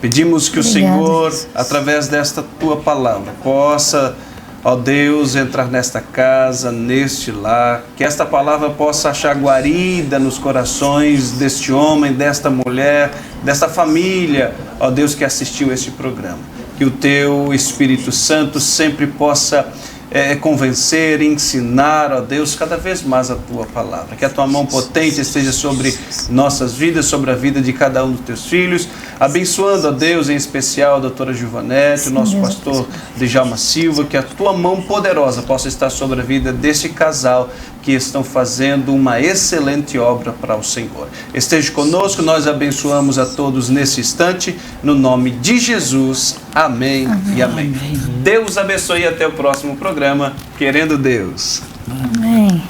Pedimos que o Senhor, através desta Tua palavra, possa, ó Deus, entrar nesta casa, neste lar, que esta palavra possa achar guarida nos corações deste homem, desta mulher, desta família, ó Deus, que assistiu este programa. Que o Teu Espírito Santo sempre possa convencer, ensinar, ó Deus, cada vez mais a Tua palavra. Que a Tua mão potente esteja sobre nossas vidas, sobre a vida de cada um dos Teus filhos, abençoando, ó Deus, em especial a doutora Givanete, o nosso pastor Djalma Silva, que a Tua mão poderosa possa estar sobre a vida deste casal que estão fazendo uma excelente obra para o Senhor. Esteja conosco, nós abençoamos a todos nesse instante, no nome de Jesus. Amém, e amém. Deus abençoe e até o próximo programa, querendo Deus. Amém.